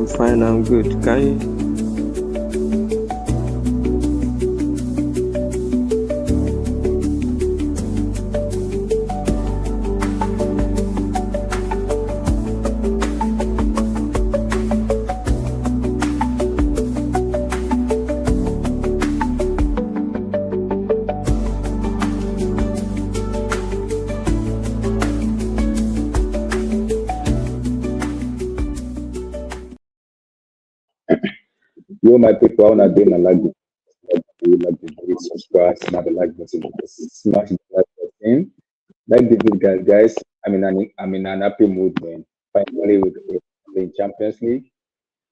I'm fine, I'm good. Can you? You my people, I wanna do my like the video, subscribe, smash the like button, smash the like button. Like the video, guys. I'm in an happy mood, man. Finally, we're playing Champions League.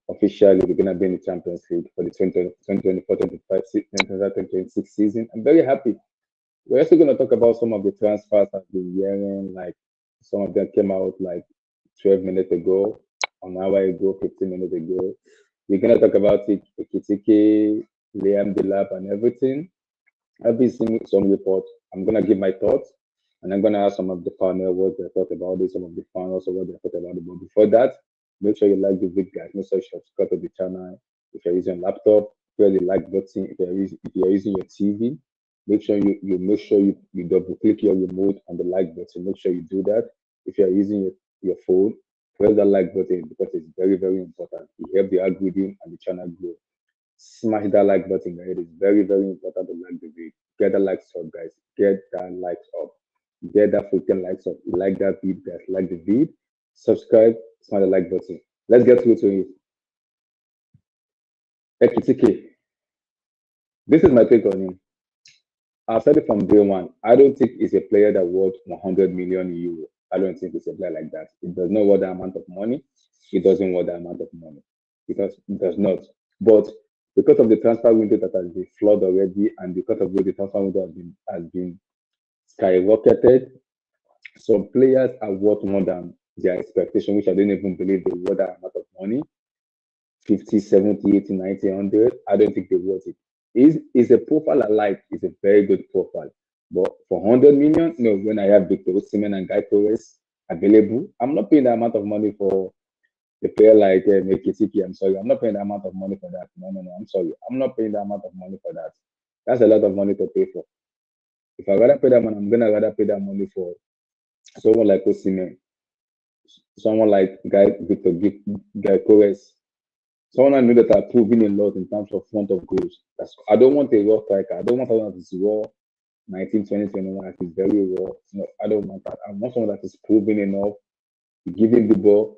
Officially, we're gonna be in the Champions League for the 2024-25 season. I'm very happy. We're also gonna talk about some of the transfers I've been hearing. Like some of them came out like 12 minutes ago, an hour ago, 15 minutes ago. We're gonna talk about Ekitke, Liam Delap, and everything. I've been seeing some reports. I'm gonna give my thoughts, and I'm gonna ask some of the panel what they thought about it, some of the fans also what they thought about it. But before that, make sure you like the video, guys. Make sure you subscribe to the channel. If you're using a laptop, press the like button. If you're using your TV, make sure you double click your remote on the like button. Make sure you do that. If you're using your phone, press that like button because it's very, very important. It helps the algorithm and the channel grow. Smash that like button, guys. It is very, very important to like the video. Get that likes up, guys. Get that likes up. Get that freaking likes up. Like that video, guys. Like the video. Subscribe. Smash the like button. Let's get through to it. Ekitike. This is my take on him. I've said it from day one. I don't think he's a player that worth 100 million euro. I don't think it's a player like that. It does not worth that amount of money. It doesn't worth that amount of money. It does not. But because of the transfer window that has been flawed already, and because of the way the transfer window has been skyrocketed, some players are worth more than their expectation, which I don't even believe they worth that amount of money. 50, 70, 80, 90, 100. I don't think they worth it. Is a profile I like. It's a very good profile. But for 100 million, no, when I have Victor Osimhen and Guy Torres available, I'm not paying that amount of money for a player like Ekitike. I'm sorry. I'm not paying that amount of money for that. No, no, no. I'm sorry. I'm not paying that amount of money for that. That's a lot of money to pay for. If I rather pay that money, I'm going to rather pay that money for someone like Osimhen, someone like Guy Torres, someone I know that are proving a lot in terms of front of goals. I don't want a raw striker. I don't want someone that is raw 19, 20, 21 that is very raw. No, I don't want that. I want someone that is proving enough, giving the ball,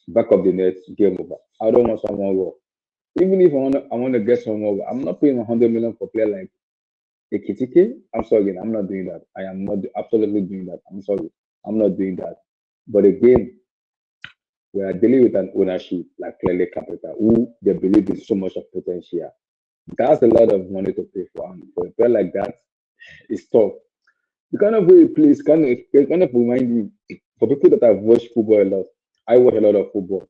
back of the net, game over. I don't want someone raw. Even if I want to get someone raw, I'm not paying 100 million for a player like Ekitike. I'm sorry, I'm not doing that. I am not absolutely doing that. I'm sorry. I'm not doing that. But again, we are dealing with an ownership like Clearly Capital, who they believe is so much of potential. That's a lot of money to pay for. And for a player like that, it's tough. The kind of way he plays kind of remind me for people that have watched football a lot. I watch a lot of football.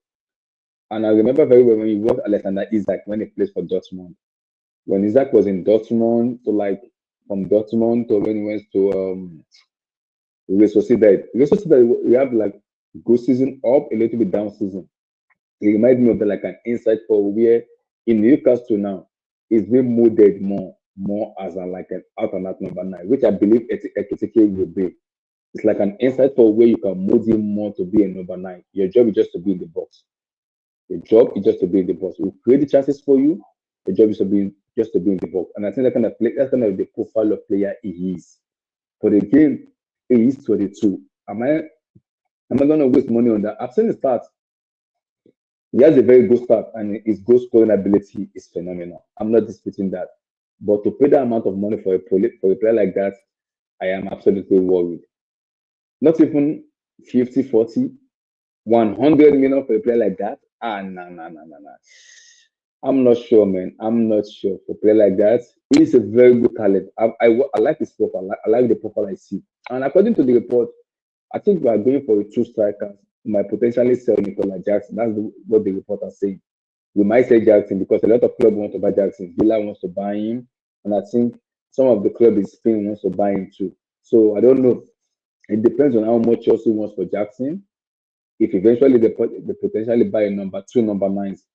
And I remember very well when you watch Alexander Isak when he plays for Dortmund. When Isak was in Dortmund, to like from Dortmund to when he went to Real Sociedad. Real Sociedad, we have like good season up, a little bit down season. It reminds me of like an inside for where in Newcastle now is being molded more as like an out and out number nine, which I believe Ekitike will be. It's like an inside for where you can mold him more to be a number nine. Your job is just to be in the box. Your job is just to be in the box. We create the chances for you. Your job is to be in the box. And I think that's kind of the profile of player he is. For the game, he is 22. Am I gonna waste money on that? I've seen the stats. He has a very good start, and his goal scoring ability is phenomenal. I'm not disputing that. But to pay that amount of money for a player like that, I am absolutely worried. Not even 50, 40, 100 million for a player like that. Ah, no, no, no, no, no. I'm not sure, man. I'm not sure for a player like that. He's a very good talent. I like his profile. I like the profile I see. And according to the report, I think we are going for a two striker. We might potentially sell Nicola Jackson. That's what the report is saying. We might sell Jackson because a lot of clubs want to buy Jackson. Villa wants to buy him, and I think some of the clubs in Spain wants to buy him too. So I don't know. It depends on how much Chelsea wants for Jackson. If eventually they potentially buy a number two, number nines,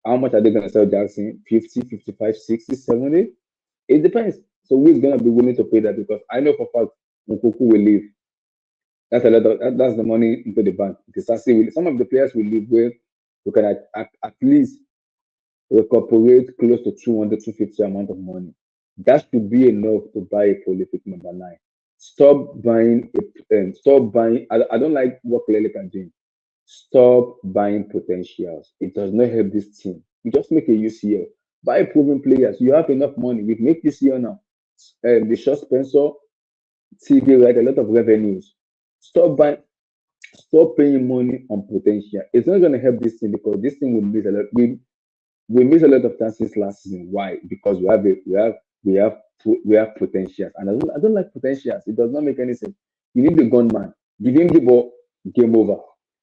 How much are they going to sell Jackson? 50, 55, 60, 70? It depends. So who's going to be willing to pay that? Because I know for a fact Nkuku will leave. That's a lot of that's the money into the bank. Disasi will, some of the players will leave where you can at least recuperate close to 200, 250 amount of money. That should be enough to buy a prolific number nine. Stop buying. I don't like what Lele are doing. Stop buying potentials. It does not help this team. You just make a UCL. Buy proven players. You have enough money. We make UCL now. The short Spencer TV, right? A lot of revenues. Stop buying. Stop paying money on potential. It's not going to help this team because this team will miss a lot. We missed a lot of chances last season. Why? Because we have potentials, and I don't like potentials. It does not make any sense. You need the gunman. Give him the ball. Game over.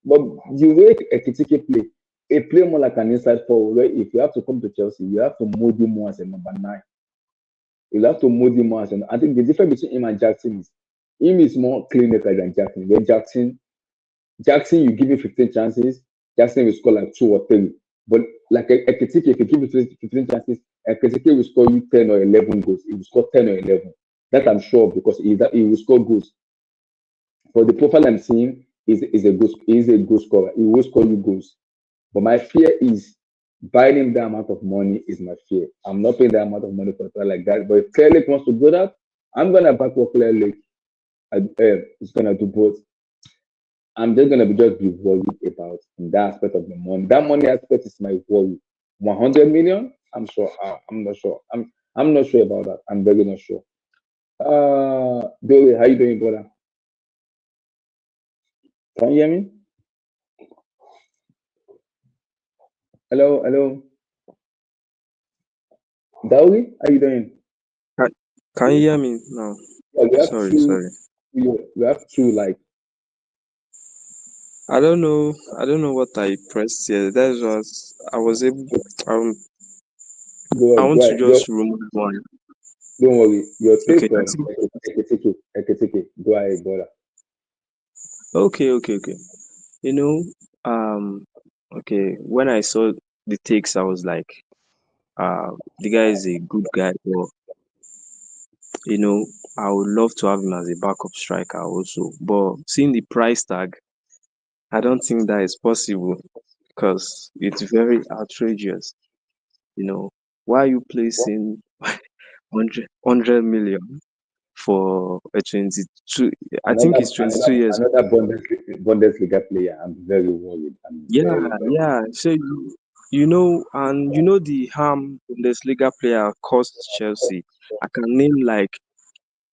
But the way Ekitke play, it play more like an inside forward. Where if you have to come to Chelsea, you have to mold him more as a number nine. You have to mold him more as an. I think the difference between him and Jackson is him is more clinical than Jackson. Where Jackson, you give him 15 chances, Jackson will score like two or three. But like Ekitike, if you give him 15 chances, Ekitike will score you 10 or 11 goals. He will score 10 or 11. That I'm sure of because he will score goals. For the profile I'm seeing, is a good scorer. He will score you goals. But my fear is buying him that amount of money is my fear. I'm not paying that amount of money for a player like that. But if Clear Lake wants to do that, I'm gonna back what Clear Lake is gonna do both. I'm just gonna be worried about in that aspect of the money. That money aspect is my worry. 100 million? I'm sure. I'm not sure. I'm not sure about that. I'm very not sure. Billy, how you doing, brother? Can you hear me? Hello, hello. Dowry, how you doing? Can, can you hear me now? Yeah, we have Sorry, two. sorry. We have two. Like, I don't know. I don't know what I pressed here. That was I was able. Um, go I ahead, go want to ahead. just remove one. Don't worry. Your Okay, take I on think. Ekitike. Go ahead, brother. Okay. You know, um, okay. When I saw the takes, I was like, the guy is a good guy, but you know, I would love to have him as a backup striker also. But seeing the price tag, I don't think that is possible because it's very outrageous. You know, why are you placing 100 million for a 22? I think Another it's 22 years. another Bundesliga player. I'm very worried. I'm Yeah, very. yeah. So you know, and you know the harm Bundesliga player cost Chelsea. I can name like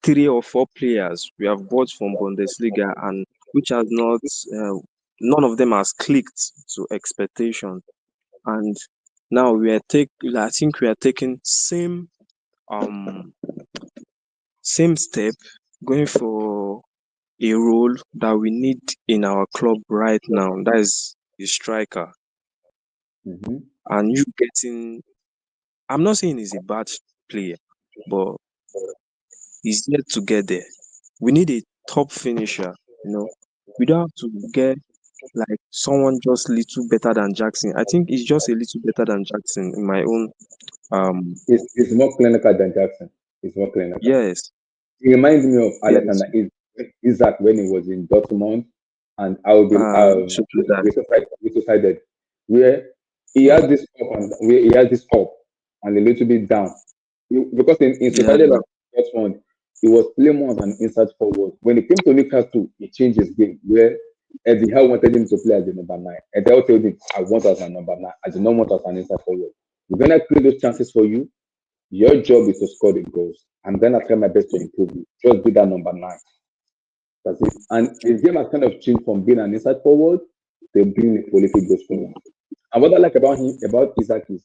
3 or 4 players we have bought from Bundesliga and which has not, none of them has clicked to expectation. And now I think we are taking um same step, going for a role that we need in our club right now. That is the striker. Mm-hmm. And you getting, I'm not saying he's a bad player, but he's yet to get there. We need a top finisher, you know. We don't have to get like someone just little better than Jackson. I think he's just a little better than Jackson in my own It's more clinical than Jackson. It's more clinical. yes, He reminds me of yes. Alexander Isaac when he was in Dortmund and I will be So do that. we decided where he Yeah, has this up and where he has this up and a little bit down. Because in yeah, Sociedad like Dortmund, he was playing more as an inside forward. When it came to Newcastle, he changed his game where Eddie Howe wanted him to play as a number nine. Eddie Howe told him, I want as a number nine. I do not want as an inside forward. We're gonna create those chances for you. Your job is to score the goals. I'm gonna try my best to improve you. Just be that number nine. That's it. And his game has kind of changed from being an inside forward to being a prolific goal scorer. And what I like about him, about Isaac is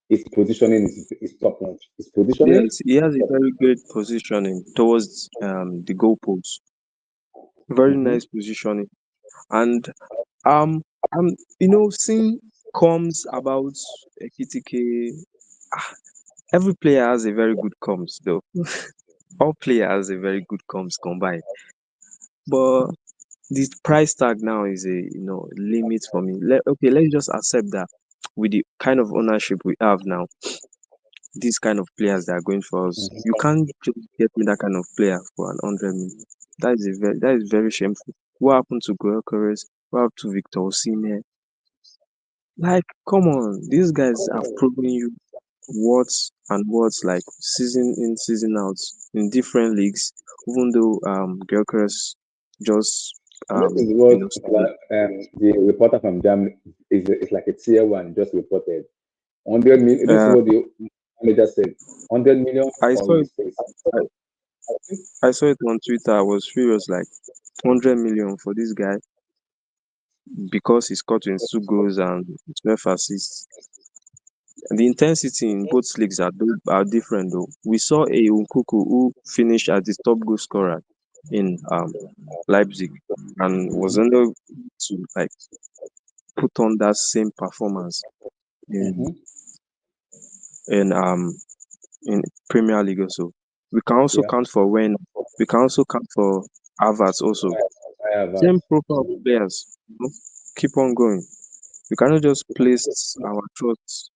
his positioning is top notch. His positioning yes. He has is a top very good positioning towards the goalpost. Very notch. nice positioning. And um you know, seeing comes about Ekitike. ah, Every player has a very good comes though. All players has a very good comes combined. But the price tag now is a limit for me. Okay, let's just accept that. with the kind of ownership we have now, these kind of players that are going for us, you can't just get me that kind of player for an 100 million. That is very shameful. What happened to Goyokores? What happened to Victor Osimhen? Like, come on, these guys have proven you what and what, like season in, season out in different leagues. Even though Gyökeres just This is what started. the reporter from Germany is like a tier one just reported. 100 million. This is Uh, what the manager said. 100 million I for saw it. his face. I, I saw it on Twitter. I was furious. Like 100 million for this guy because he scored 22 goals and 12 assists. And the intensity in both leagues are different though. We saw a Nkuku who finished as the top goal scorer in Leipzig and was able to like put on that same performance in Mm-hmm. in um in Premier League also. We can also Yeah, count for when we can also count for Havertz also. I have Same us. profile of players. Keep on going. We cannot just place our trust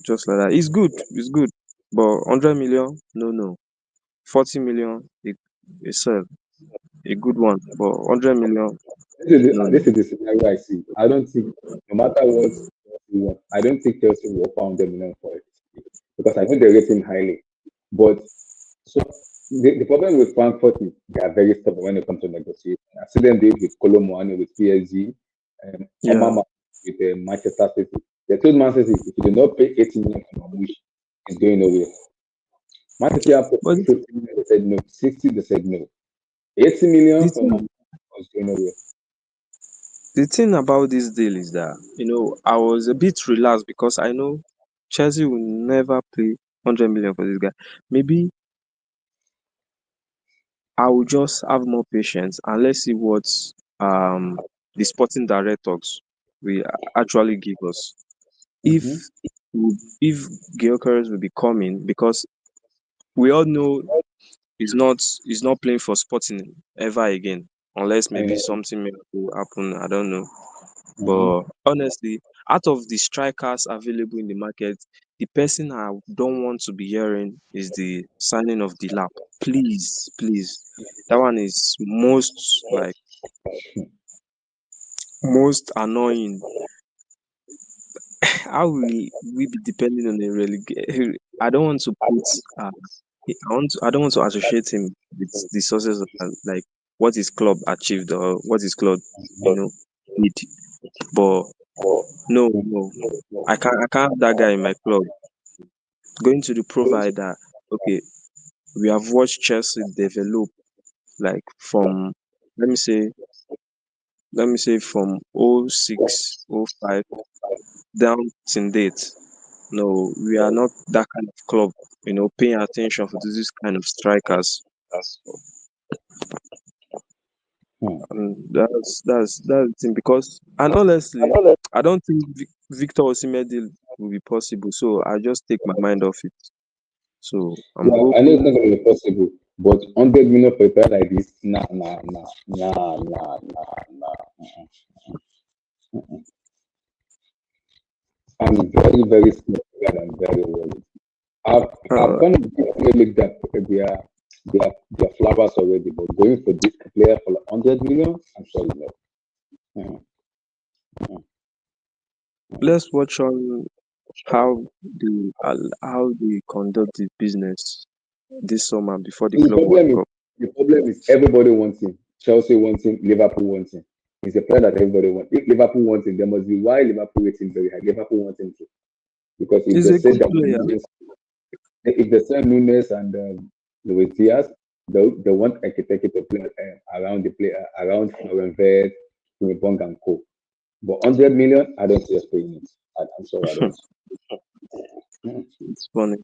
just like that. It's good. It's good. But 100 million, no. 40 million, a good one. But 100 million, no. This is the scenario I see. I don't think, no matter what you want, I don't think Chelsea will offer 100 million for it because I know they rate him highly. But so the problem with Frankfurt is they are very stubborn when it comes to negotiation. I see them do it with Kolo with PSG, Yeah. Omar with Manchester City. They told Man City if you do not pay 80 million for Mamouche, it's going nowhere. Man City have to But pay 50 million, they said no. 60, they said no. 80 million the for thing Mamouche was going nowhere. the thing about this deal is that, I was a bit relaxed because I know Chelsea will never pay 100 million for this guy. Maybe I will just have more patience and let's see what the sporting directors will actually give us. If Mm-hmm. if Gyökeres will be coming, because we all know he's not playing for Sporting ever again, unless I maybe know. something may happen. I don't know. Mm-hmm. But honestly, out of the strikers available in the market, the person I don't want to be hearing is the signing of Delap. Please, please. That one is most annoying. How will we be depending on a relegation? I don't want to put I don't want to associate him with the sources of like what his club achieved or what his club, you know, did. But no. I can't have that guy in my club. Going to the provider, okay, we have watched Chelsea develop like from let me say from 06, 05 down to date. No, we are not that kind of club, paying attention for this kind of strikers. Hmm. And that's the thing because, and honestly, I don't think Victor Osimhen deal will be possible. So I just take my mind off it. So I'm Yeah, I know it's not hoping. going to be possible, but 100 million for a player like this, nah. I'm very, very scared and very worried. I've Uh, kind of looked at their flowers already, but going for this player for like 100 million, I'm sorry, no. Mhm, mhm. let's watch on how they conduct the business this summer before the The Club World problem is Cup. the problem is everybody wants him. Chelsea wants him. Liverpool wants him. He's a player that everybody wants. If Liverpool wants him, there must be why Liverpool rates him very high. Liverpool wants him too. Because if He's they a say good that player. if they sell Nunes and Luis Diaz, they want Ekitke to play around the play around Florian Wirtz, Frimpong and Co. But 100 million, I don't see us paying it. I'm sorry, I don't. Mhm. It's funny.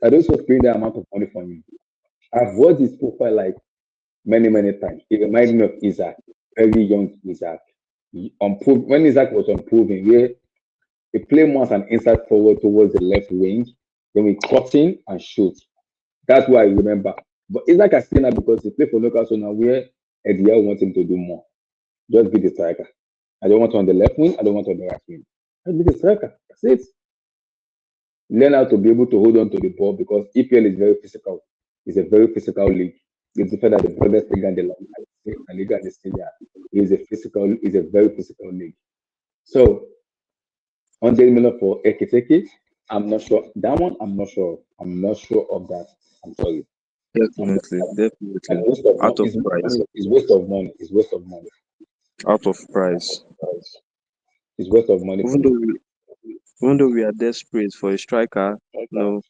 I don't see us paying that amount of money for him. I've watched his profile like many times. It reminds me of Isaac, very young Isaac. When Isaac was improving, where he played more as an inside forward towards the left wing, then we cut in and shoot. That's what I remember. But Isaac has seen that because he played for Newcastle now, where Eddie wants him to do more. Just be the striker. I don't want on the left wing. I don't want on the right wing. Just be a striker. That's it. Learn how to be able to hold on to the ball because EPL is very physical. It's a very physical league. It's different than the Bundesliga and the La Liga and the Serie A. It's a very physical league. So 100 million for Ekiteke. I'm not sure. That one, I'm not sure. I'm not sure of that. I'm sorry. I'm not, Definitely, and definitely. waste of money. Out of price. It's waste of money. It's waste of money. Out of price. It's waste of money for Even me. though we even though we are desperate for a striker, no,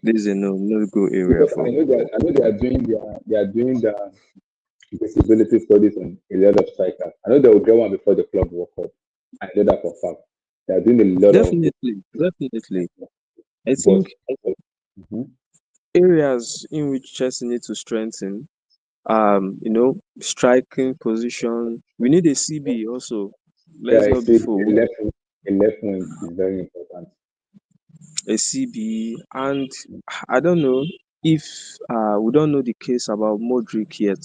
this is a no go area Because for I know they are doing the visibility studies on a lot of strikers. I know they will get one before the club World Cup. I know that for a fact. They are doing a lot of, definitely, definitely. I but think mhm. areas in which Chelsea need to strengthen, striking position. We need a CB also. Yeah, Let's I not be see fooled. a left wing is very important. A CB, and I don't know if we don't know the case about Modric yet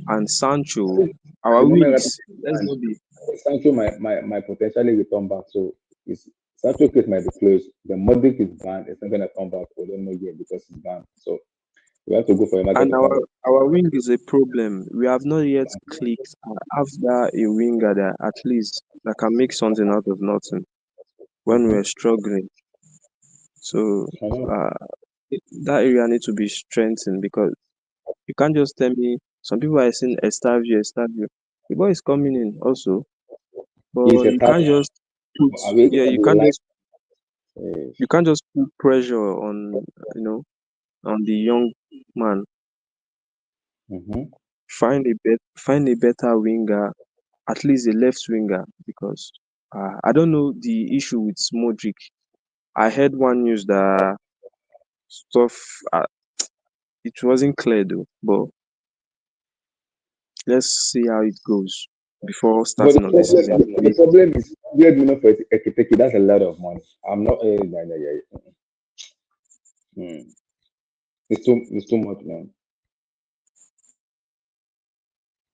and Sancho. At Our the moment, Rapid wings. is Let's banned. not be. Sancho might potentially return back. So it's, Sancho case might be closed. The Modric is banned. It's not gonna come back. We don't know yet because it's banned. So we have to go for a market And to find our wing is a problem. We have not yet clicked after a winger that at least that can make something out of nothing when hmm we're struggling. So I know. uh, that area needs to be strengthened because you can't just tell me some people are saying Estavio, Estavio. The boy is coming in also, He's but a you can't talent. just put I mean, yeah, we like. Uh, you can't just put pressure on on the young man. hmm Find a better winger, at least a left winger, because I don't know the issue with Modric. I heard one news that stuff it wasn't clear though, but let's see how it goes before But starting of the season. the problem is 100 million for Ekiteke. That's a lot of money. I'm not. Yeah, yeah, yeah. Mm. It's too much, man.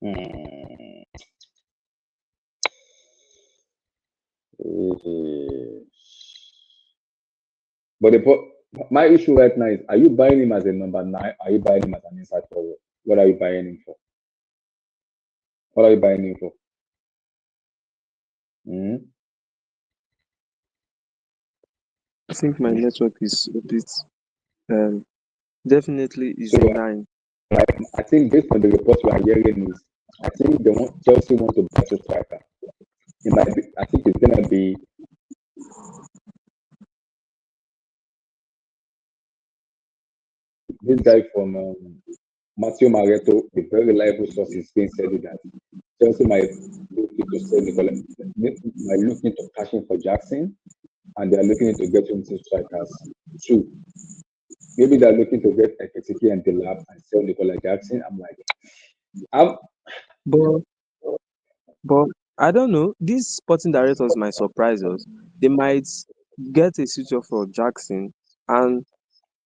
Mm. Eh, But my issue right now is: are you buying him as a number nine? Are you buying him as an inside forward? What are you buying him for? What are you buying him for? Mm. I think my Mm. network is a bit um, definitely is So a nine. I think based on the reports we are hearing is, I think Chelsea want to buy a striker. It might be. I think it's gonna be this guy from Matteo Maretto, a very reliable source in Spain, said it that Chelsea might look into sell Nicola, might look into cashing for Jackson, and they are looking into getting two strikers. Two, maybe they're looking to get Ekitike and Delap and sell Nicola Jackson. I'm But but I don't know. These sporting directors might surprise us. They might get a suitor for Jackson, and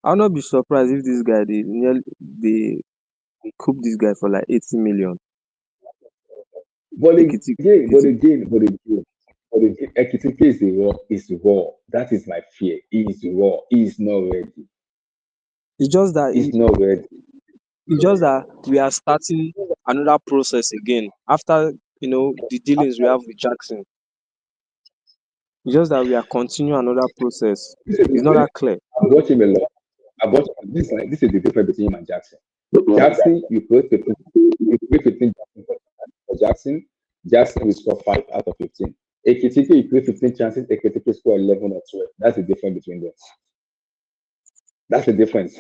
I'll not be surprised if this guy they cook this guy for like 80 million. but Ekitike, again, Ekitike. Ekitike is raw. Is raw. That is my fear. He is raw. He is not ready. It's just that He's not ready. it's just that we are starting another process again after the dealings we have with Jackson. It's just that we are continuing another process. It's not that clear. I'm watching a lot. I watch this is the difference between him and Jackson. Jackson, you play 15 for Jackson. Jackson will score 5 out of 15. Ekitike, you play 15 chances, Ekitike score 11 or 12. That's the difference between them. That's the difference.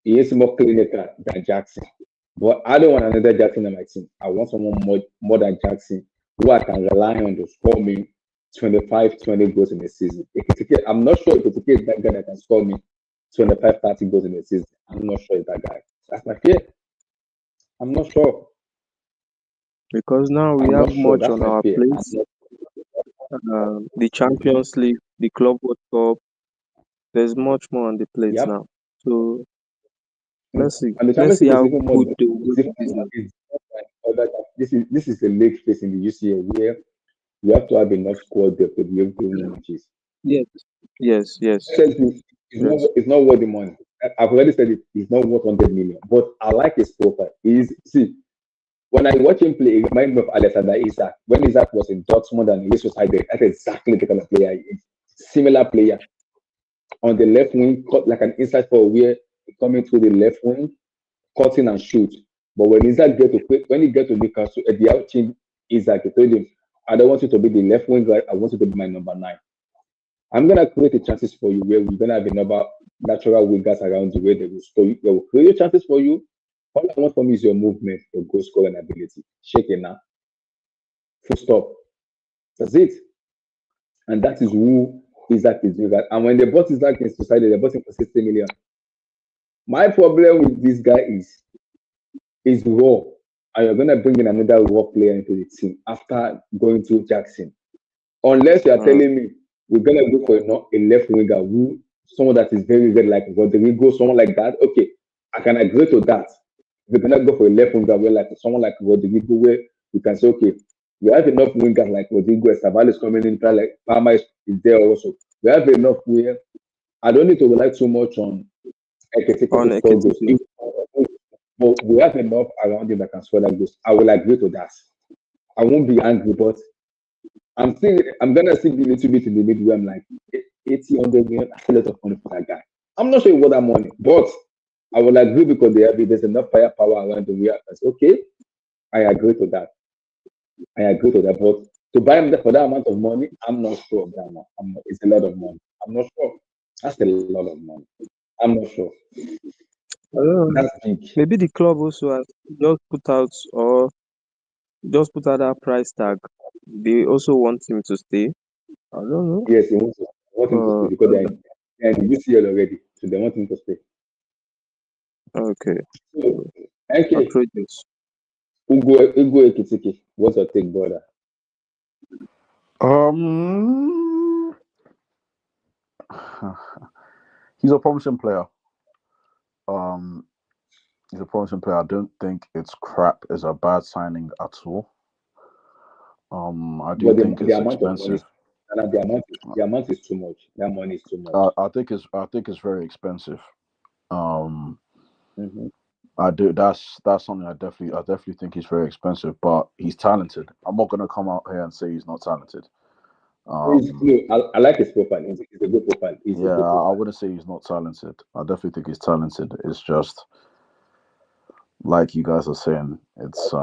He is more clinical than Jackson. But I don't want another Jackson on my team. I want someone more than Jackson who I can rely on to score me 25, 20 goals in a season. Ekitike, I'm not sure Ekitike is that guy that can score me 25, 30 goals in a season. I'm not sure it's that guy. That's my fear. I'm not sure. Because now we I'm have not sure. much That's on my our fear. plate. The Champions League, the Club World Cup. There's much more on the plate Yep. now. So And, let's see. and the Let's Champions see League is how even more good they will go this season. different than other. This is a league phase in the UCL where You have to have enough squad depth to be able to win matches. Yes, yes, yes, Chelsea yes. it's not worth the money. I've already said it. It's not worth 100 million. But I like his profile. He's see when I watch him play, it reminds me of Alexander Isak. When Isak was in Dortmund and Real Sociedad, that's exactly the kind of player he is. Similar player on the left wing, cut like an inside for where coming through the left wing, cutting and shoot. But when Isak get to play, when he get to Newcastle, at the outing, Isak he told him, "I don't want you to be the left wing guy. I want you to be my number nine. I'm gonna create the chances for you where we're gonna have a number natural wingers around you where they will score you. They will create chances for you. All I want from you is your movement, your goal scoring ability. Shake it now. Full stop. That's it. And that is who Isaac is doing that. And when they bought Isaac in society, they bought him for 60 million. My problem with this guy is raw. And you're gonna bring in another raw player into the team after going to Jackson. Unless you are Mm. telling me we're gonna go for a left winger who someone that is very good like Rodrigo, someone like that. Okay, I can agree to that. We're gonna go for a left winger where like someone like Rodrigo where you can say, okay, we have enough wingers like Rodrigo, Estaval is coming in, like Palmer is there also. We have enough where I don't need to rely too much on Ekitke On to score goals. Ekitke. But we have enough around him that can score like goals. I will agree to that. I won't be angry, but I'm gonna still be a little bit in the middle where I'm like 80, 100 million, that's a lot of money for that guy. I'm not sure what that money, but I will agree because there's enough firepower around the way. Okay, I agree to that. I agree to that. But to buy him for that amount of money, I'm not sure of that one. It's a lot of money. I'm not sure. That's a lot of money. I'm not sure. I don't know. That's big. Maybe the club also has just put out or just put out that price tag. They also want him to stay. I don't know. Yes, he wants to want him to stay because they're in the UCL already. So they want him to stay. Okay. So okay, Outrageous. Ugo Ekitike, what's your take, brother? Um, he's a promising player. Um, he's a promising player. I don't think it's crap. It's a bad signing at all. I do But think the it's amount of money, expensive. and the amount is too much. That money is too much. I think it's very expensive. Um, Hmm. I do. That's something I definitely think he's very expensive, but he's talented. I'm not gonna come out here and say he's not talented. Um, No, I like his profile. It's a good profile. It's a yeah, good I profile. wouldn't say he's not talented. I definitely think he's talented. It's just like you guys are saying, But it's a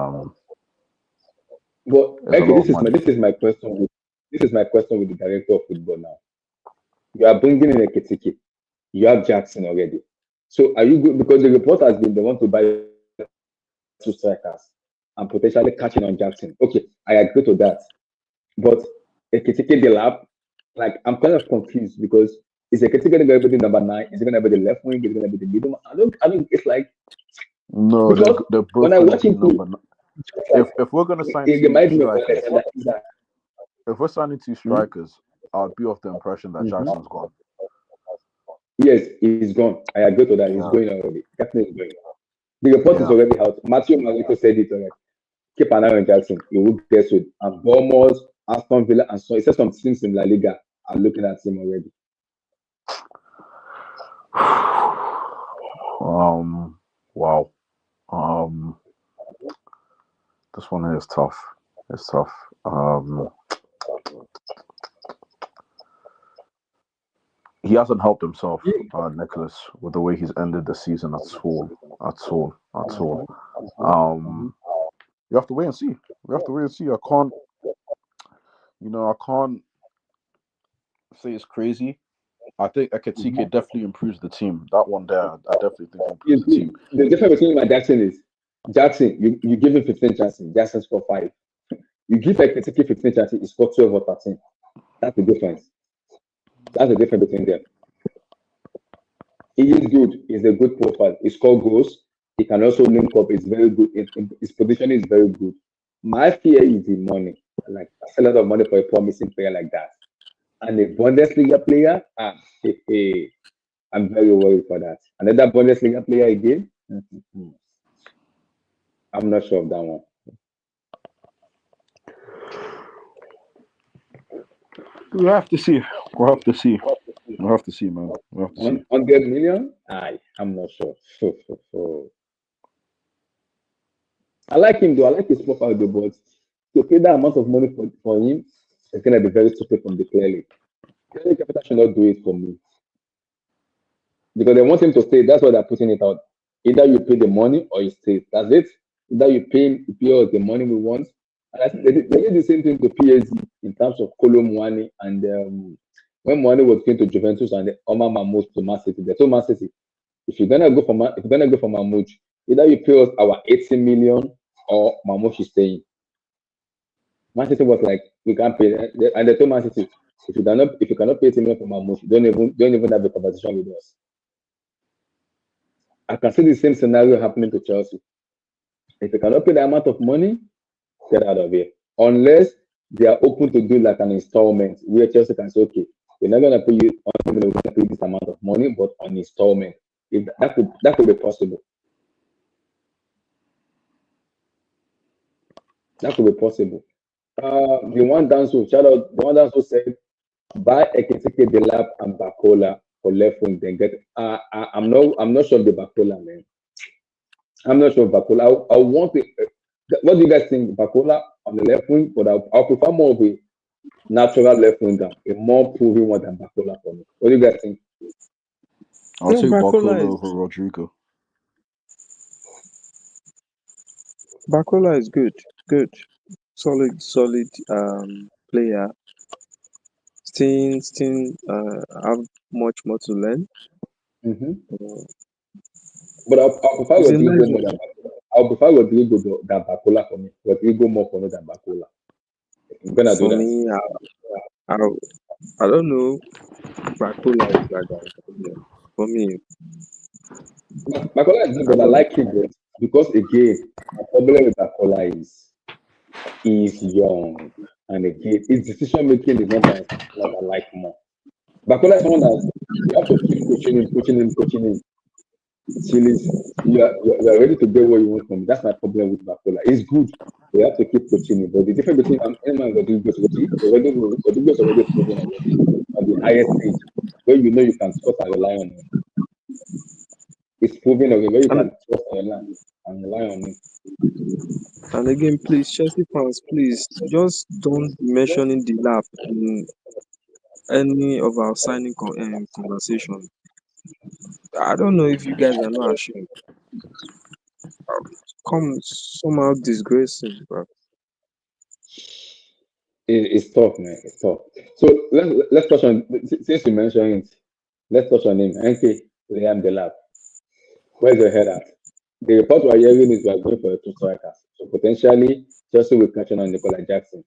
okay, lot of money. this is my question with the director of football now. You are bringing in Ekitike. You have Jackson already. So are you good? Because the report has been they want to buy two strikers and potentially catching on Jackson. Okay, I agree to that. But Ekitike Delap, like I'm kind of confused because is Ekitike going to be the number nine? Is it going to be the left wing? Is it going to be the middle? I don't. It's like No, because they're when both I gonna watch be him play, number. just like If we're gonna sign it two reminds me of strikers, Alexander Isak. if we're signing two Hmm? strikers, I'd be of the impression that Mhm. Jackson's gone. Yes, he's gone. I agree to that. He's Yeah, going already. Definitely going. The report is yeah. already out. Matthew Marito said it already. Keep an eye on Jackson. He will get sold. And Bournemouth, Aston Villa, and so it says some teams in La Liga are looking at him already. Wow. Um, this one here is tough. It's tough. He hasn't helped himself, Nicholas, with the way he's ended the season at all, at all, at all. Um, you have to wait and see. We have to wait and see. I can't say it's crazy. I think Mhm. Ekitike definitely improves the team. That one there, I definitely think improves He's the good. team. The difference between him and Jackson is Jackson, you give him 15 chances, Jackson score 5. You give Ekitike 15 chances, he score 12 or 13. That's the difference. That's the difference between them. He is good. He's a good profile. He score goals. He can also link up. It's very good. His positioning is very good. My fear is the money. Like that's a lot of money for a promising player like that. And a Bundesliga player, I'm very worried for that. Another Bundesliga player again. Mhm. I'm not sure of that one. We have to see. We'll have to see. We'll have to see, man. We'll have to see. 100 million? I'm not sure. I like him though. I like his profile though, but to pay that amount of money for him, it's gonna be very stupid from the clearly. Clearly, capital should not do it for me because they want him to stay. That's why they're putting it out. Either you pay the money or you stay. That's it. Either you pay us the money we want. And I think they did the same thing to PSG in terms of Kolo Muani and when Muani was going to Juventus and Omar Mahmoud to Man City. They told Man City, if you're gonna go for Mahmoud, either you pay us our 80 million or Mahmoud is staying. Man City was like, we can't pay, and they told Man City, if you cannot pay 80 million for Mahmoud, don't even have a conversation with us. I can see the same scenario happening to Chelsea. If you cannot pay the amount of money, get out of here. Unless they are open to do like an installment where Chelsea can say, okay, we're not gonna pay you we're gonna pay this amount of money, but on installment. If that could be possible. That could be possible. The one dance shout out the one dance said buy Ekitke, Delap and Bakola for left wing, then get I'm not sure of the Bakola, man. I'm not sure of Bakola. I want to what do you guys think? Bakola on the left wing, but I'll prefer more of a natural left winger, a more proven one than Bakola for me. What do you guys think? I'll Yeah, take Barcola over Rodrigo. Bacola is good. Good. Solid player. Still have much more to learn. Mm-hmm. Uh, But I'll prefer he's a Rodrigo nice more one. than Bakola. I'll prefer Rodrigo than Bakola for me. Rodrigo more for me than Bakola. I'm gonna do For that. me, I, I don't know. Bacola is like that. For me, Bakola is good, I but I don't. like him because again, my problem with Bakola is he's young, and again, his decision making is not as like I like more. Bakola is someone that you have to keep coaching him till you are ready to get what you want from him. That's my problem with Bakola. He's good. You have to keep coaching him. But the difference between him and Rodrigo is already proven already at the highest age, where you know you can trust and rely on him. It's proven already where you And can trust and rely on him. and again, please, Chelsea fans, please just don't be mentioning the lap in any of our signing conversation. I don't know if you guys are not ashamed. Come somehow disgracing, bro. It's tough, man. It's tough. So let's touch on since you mentioned it. Let's touch on him. NK Liam Delap. Where's your head at? The report we're hearing is we are going for two strikers. So potentially Chelsea will catch on Nicola Jackson.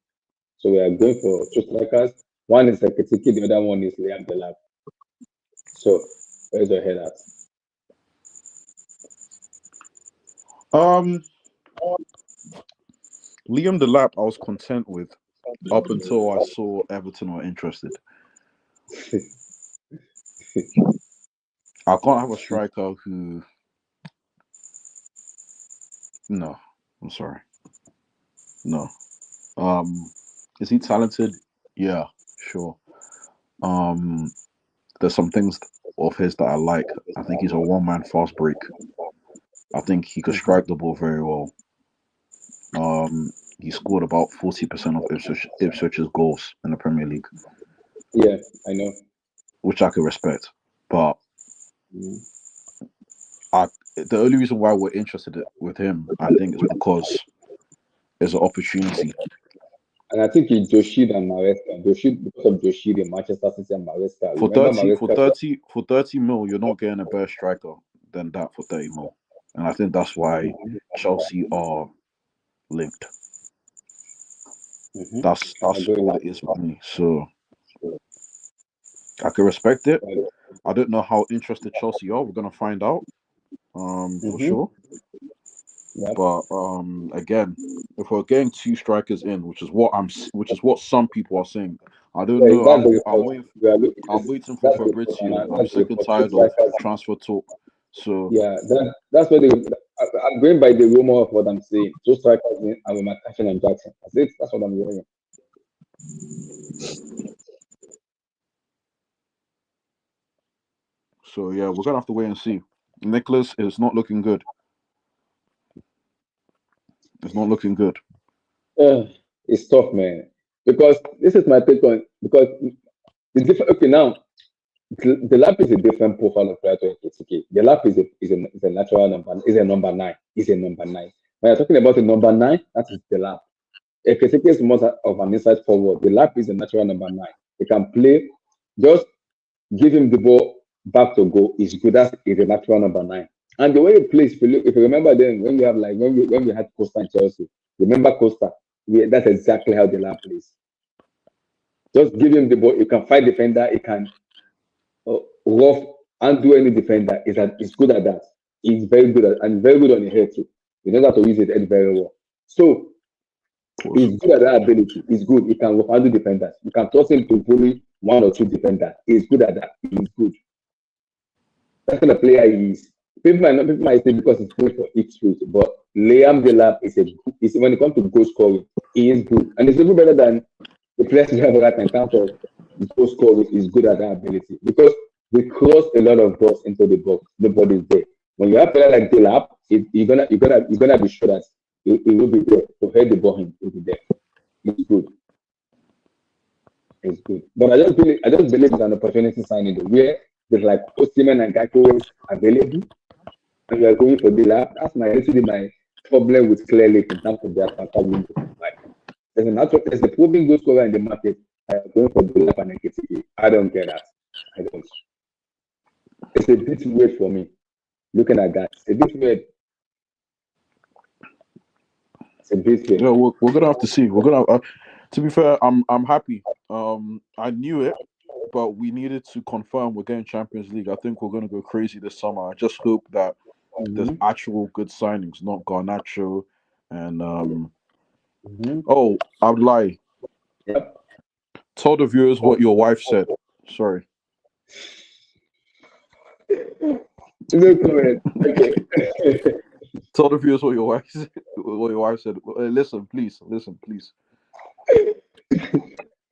So we are going for two strikers. One is Ekitke, the other one is Liam Delap. So where's your head at? Um, Liam Delap, I was content with up until I saw Everton were interested. I can't have a striker who. No, I'm sorry. No. Is he talented? Yeah, sure. Um, there's some things of his that I like. I think he's a one-man fast break. I think he could strike the ball very well. He scored about 40% of Ipswich's goals in the Premier League, Yeah, I know. which I could respect. But Mm. I, the only reason why we're interested with him, I think, is because there's an opportunity. And I think it's Joshid and Maresca. Joshid because of Joshid in Manchester City and Maresca. For Remember 30, for Maresca? 30, for 30 mil, you're not getting a better striker than that for 30 mil. And I think that's why Chelsea are linked. Mm-hmm. That's I agree all with it is with me. So I can respect it. that. I don't know how interested Chelsea are. We're gonna find out, for Mm-hmm. sure. Yep. But again, if we're getting two strikers in, which is what some people are saying, I don't Yeah, know. that's the I'm report. waiting. We are looking I'm waiting for that's the report, Fabrizio. I'm that's the sick and report. Two tired of strikers. transfer talk. So Yeah, that's what I'm going by the rumor of what I'm saying. Two strikers in and with McCashin and Jackson. That's it. That's what I'm hearing. So yeah, we're gonna have to wait and see. Nicholas is not looking good. It's not looking good. Uh, it's tough, man. Because this is my take on because the different. Okay, now the lap is a different profile of player to Ekitke. The lap is a natural number. Is a number nine. Is a number nine. When you're talking about a number nine, that is the lap. Ekitke is more of an inside forward. The lap is a natural number nine. He can play. Just give him the ball back to go. He's good as is a natural number nine. And the way he plays, if you remember then when we have like when we had Costa and Chelsea, remember Costa? That's exactly how the lap plays. Just give him the ball. He can fight defender. He can rough and do any defender. He's good at that. He's very good at and very good on the head too. He knows how to use his head very well. So Of course. he's good at that ability. He's good. He can rough handle defenders. You can trust him to bully one or two defenders. He's good at that. He's good. That's kind of player he is. People might say because he's playing for Ipswich, but Liam Delap is when it comes to goal scoring, he is good. And it's even better than the players we have right now in terms of goal scoring is good at that ability. Because we cross a lot of balls into the box. Nobody's there. When you have a player like Delap, you're gonna be sure that he will be there to head the ball in. He will be there. It's good. It's good. But I just believe it's an opportunity signing though, where there's like Osimhen and Gakpo is available and we are going for the lap. That's my problem with Clear Lake in terms of their transfer window. Like there's a proven good scorer in the market. I am going for the lap and Ekitike. I don't get that. I don't. It's a bit weird for me looking at that. It's a bit weird. It's a bit weird. Yeah, we're gonna have to see. We're gonna. To be fair, I'm happy. I knew it, but we needed to confirm we're getting Champions League. I think we're gonna go crazy this summer. I just hope that there's Mm-hmm. actual good signings, not Garnacho and Mm-hmm. Oh, I'd lie. Yep. Tell the viewers what your wife said. Sorry. No comment. Okay. Tell the viewers what your wife said. What your wife said. Listen, please. Listen, please.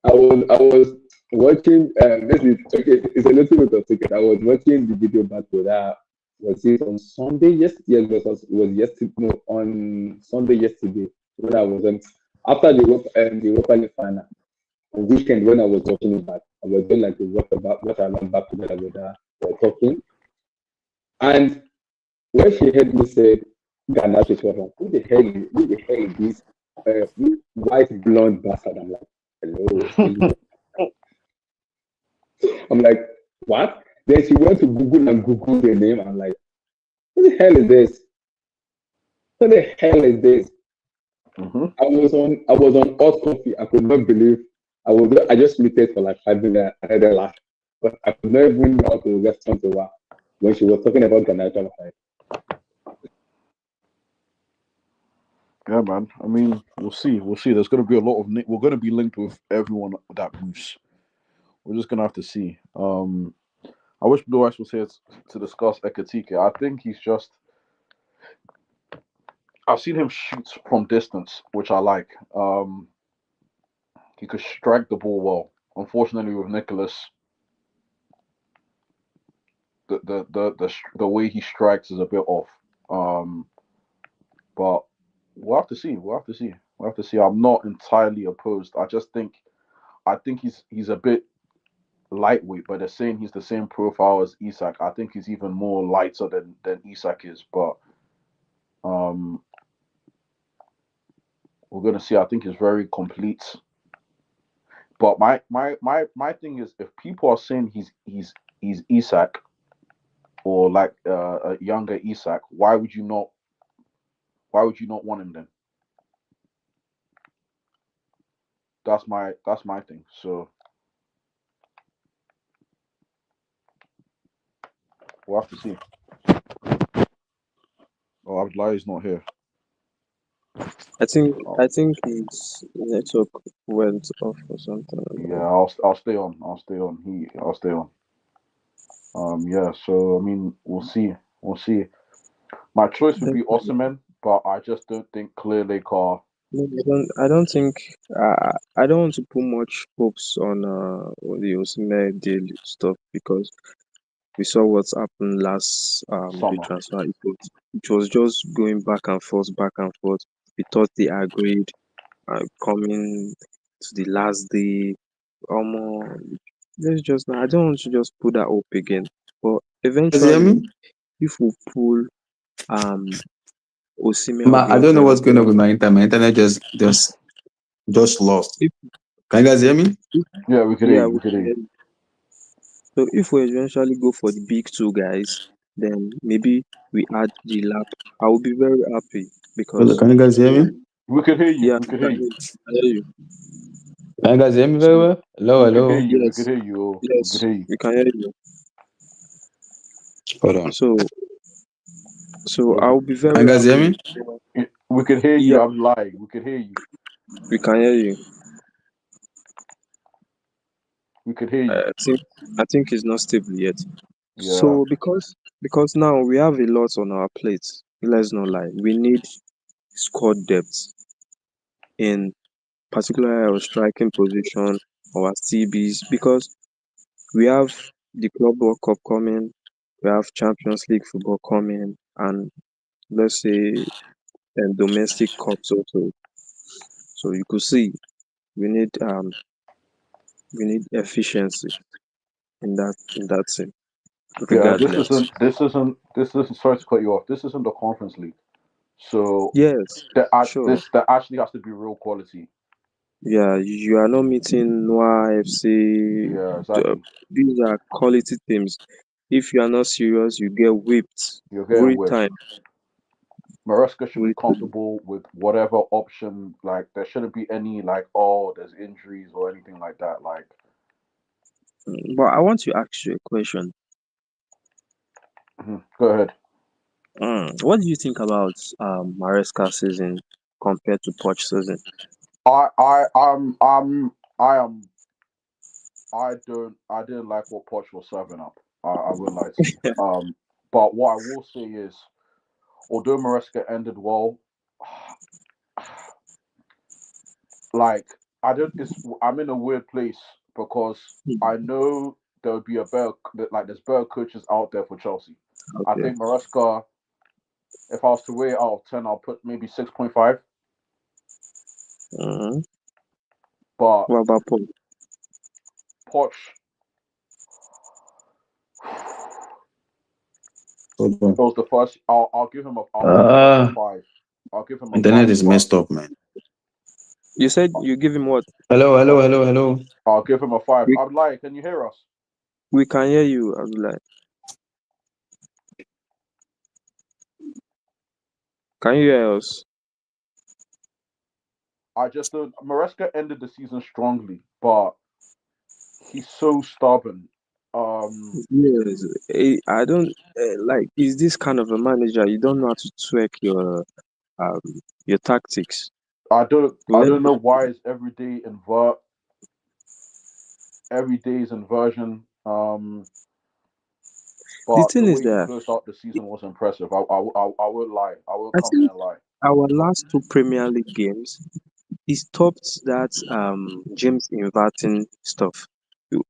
I was watching. This is okay. It's a little bit of ticket. I was watching the video back to that. Was it on Sunday? Yes, it was yesterday. No, on Sunday yesterday when I was after the Europa League final on weekend when I was watching it back. I was doing like a what I learned back together with her. We were talking, and when she heard me say Ghana, she was like, "Who the hell is this white blonde bastard?" I'm like, "Hello." I'm like, what? Then she went to Google and Google the name. I'm like, what the hell is this? What the hell is this? Mm-hmm. I was on hot coffee. I could not believe I just muted for like 5 minutes. I had a laugh. But I could not even know how to respond to her when she was talking about Ghana. I was like, Yeah, man. I mean, we'll see. We'll see. There's gonna be a lot of. We're gonna be linked with everyone that moves. We're just gonna have to see. I wish Blue Ice was here to discuss Ekatike. I think he's just. I've seen him shoot from distance, which I like. He could strike the ball well. Unfortunately, with Nicholas, the way he strikes is a bit off. Um, but we'll have to see. We'll have to see. We'll have to see. I'm not entirely opposed. I think he's a bit lightweight, but they're saying he's the same profile as Isak. I think he's even more lighter than Isak is, but um, we're gonna see. I think he's very complete. But my thing is, if people are saying he's Isak or like a younger Isak, why would you not want him then? That's my thing. So we'll have to see. Oh, Abdullahi is not here. I think Oh, I think his network went off or something like yeah, that. I'll stay on. I'll stay on. Yeah. So I mean, we'll see. We'll see. My choice would be Definitely. Osimhen, but I just don't think Clear Lake are. No, I don't think I don't want to put much hopes on the Osimhen deal stuff because we saw what's happened last the Summer. transfer. It was just going back and forth. We thought they agreed coming to the last day. Almost let's just I don't want to just put that up again. But Can you guys hear eventually me? if we pull um Osimhen or I the don't know what's going on Operator, with my internet. My internet just lost. if, Can you guys hear me? if Yeah, we could hear yeah, you. we We could can hear hear you. you. So if we eventually go for the big two guys, then maybe we add the lap. I will be very happy Hello, because can you guys hear me? We could hear you. yeah, We I could hear can you. hear you. I hear you. Can you guys hear me very So well? Hello, We could hear hello. you. We could yes, hear you. Oh, we could yes, hear you. we can hear you. Hold on. So Oh, I'll be Can very you guys hear happy. me? we could hear Yeah, you. I'm lying. We could hear you. we can hear you. We could hear you. I think it's not stable yet. Yeah. So because now we have a lot on our plate. Let's not lie. We need squad depth in particularly our striking position, our CBs, because we have the Club World Cup coming, we have Champions League football coming, and let's say domestic cups also. So you could see we need um we need efficiency in that thing, Yeah. regardless. This isn't. Sorry to cut you off. This isn't the Conference League. So Yes, sure. that actually has to be real quality. Yeah, you are not meeting Noah FC. Yeah. The- Exactly. These are quality teams. If you are not serious, you get whipped You're getting every whipped. time. Maresca should be With, comfortable with whatever option. Like there shouldn't be any like there's injuries or anything like that. Like but I want to ask you a question. go ahead. What do you think about Maresca season compared to Poch season? I I I'm I'm I am I didn't like what Poch was serving up. I wouldn't lie to you. But what I will say is, although Maresca ended well, like I don't. I'm in a weird place because I know there would be a better like there's better coaches out there for Chelsea. I Okay. think Maresca, if I was to rate it out of 10, I'll put maybe 6.5. Mm-hmm. But What about Poch? Poch, Hold on. it was the first. I'll give him like a Ah, five. I'll give him a internet five. is But messed up, man. You said you give him what? Hello, uh, hello, hello, hello. I'll give him a five. We, I'm like, can you hear us? we can hear you, Abdullah. Can you hear us? I just don't. Maresca ended the season strongly, but he's so stubborn. Um, Yes. I don't like. Is this kind of a manager? You don't know how to tweak um your tactics. I Let don't know why it's every day is inversion. the But the thing is way he that closed out the season was impressive. I will lie. I will I come here think and lie. our last two Premier League games, he stopped that James inverting stuff.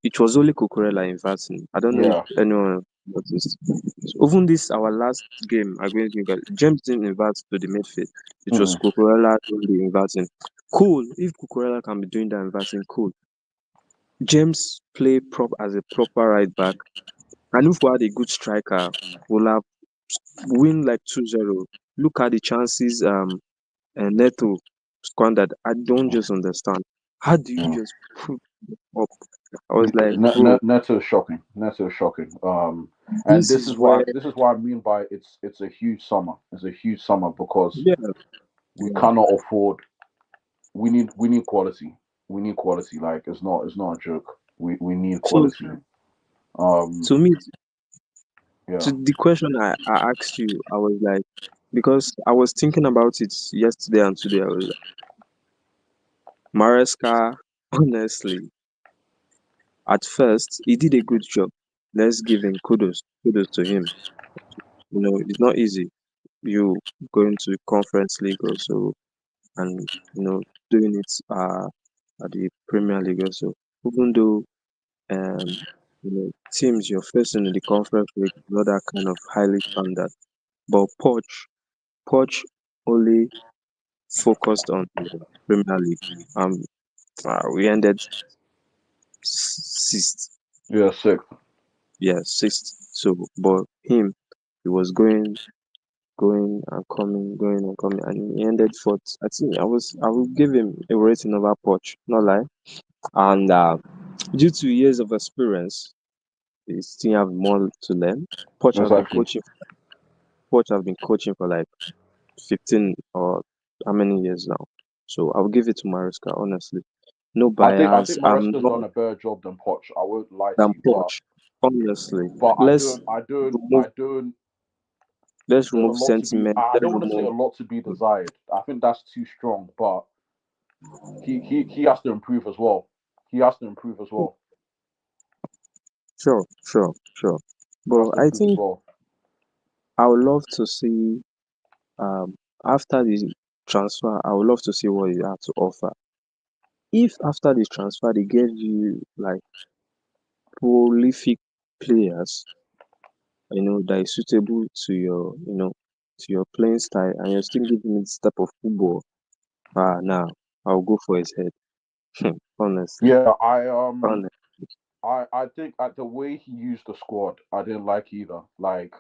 It was only Cucurella inverting. I don't know if Yeah. anyone noticed. So even this our last game against Newcastle, James didn't invert to the midfield. It was Mm-mm. Cucurella doing the inverting. Cool. If Cucurella can be doing the inverting, cool. James play as a proper right back. And if we had a good striker, we'll have win like 2-0. Look at the chances and Neto squandered. I don't just understand. How do you Mm. just put it up? I was like, bro, Neto is shocking. Neto is shocking. And this is where, this is what I mean by it's a huge summer. It's a huge summer because yeah, we yeah. cannot afford. We need quality. We need quality. Like it's not a joke. We need So quality. Um. to me, Yeah. to the question I asked you, I was like, because I was thinking about it yesterday and today. I was like, Maresca, honestly, at first he did a good job. Let's give him kudos to him. It's not easy. You going to Conference League also, and doing it at the Premier League also. Even though teams you're facing in the conference league, not that kind of highly standard. But Poch only focused on the Premier League. Um, we ended sixth. Yeah, sixth. Yeah, sixth. So, but him, he was going and coming, going and coming, and he ended fourth. I would give him a rating over Poch, not lie. And due to years of experience, he still have more to learn. Poch has been Exactly. coaching. Poch have been coaching for like 15 or how many years now. So I'll give it to Mariska, honestly. No I bias. think I'm Maresca's not done a better job than Poch. I won't lie to than you, Poch. Honestly. but Let's remove I don't. let's There's a remove lot to be. sentiment. I Let's don't want to say a remove lot to be desired. I think that's too strong, but he has to improve as well. He has to improve as well. sure. He has But to I improve as think well. I would love to see after the transfer, I would love to see what he had to offer. If after this transfer they gave you like prolific players, that is suitable to to your playing style, and you're still giving me this type of football, now I'll go for his head. Honestly, Yeah, honestly. I think at the way he used the squad, I didn't like either. Like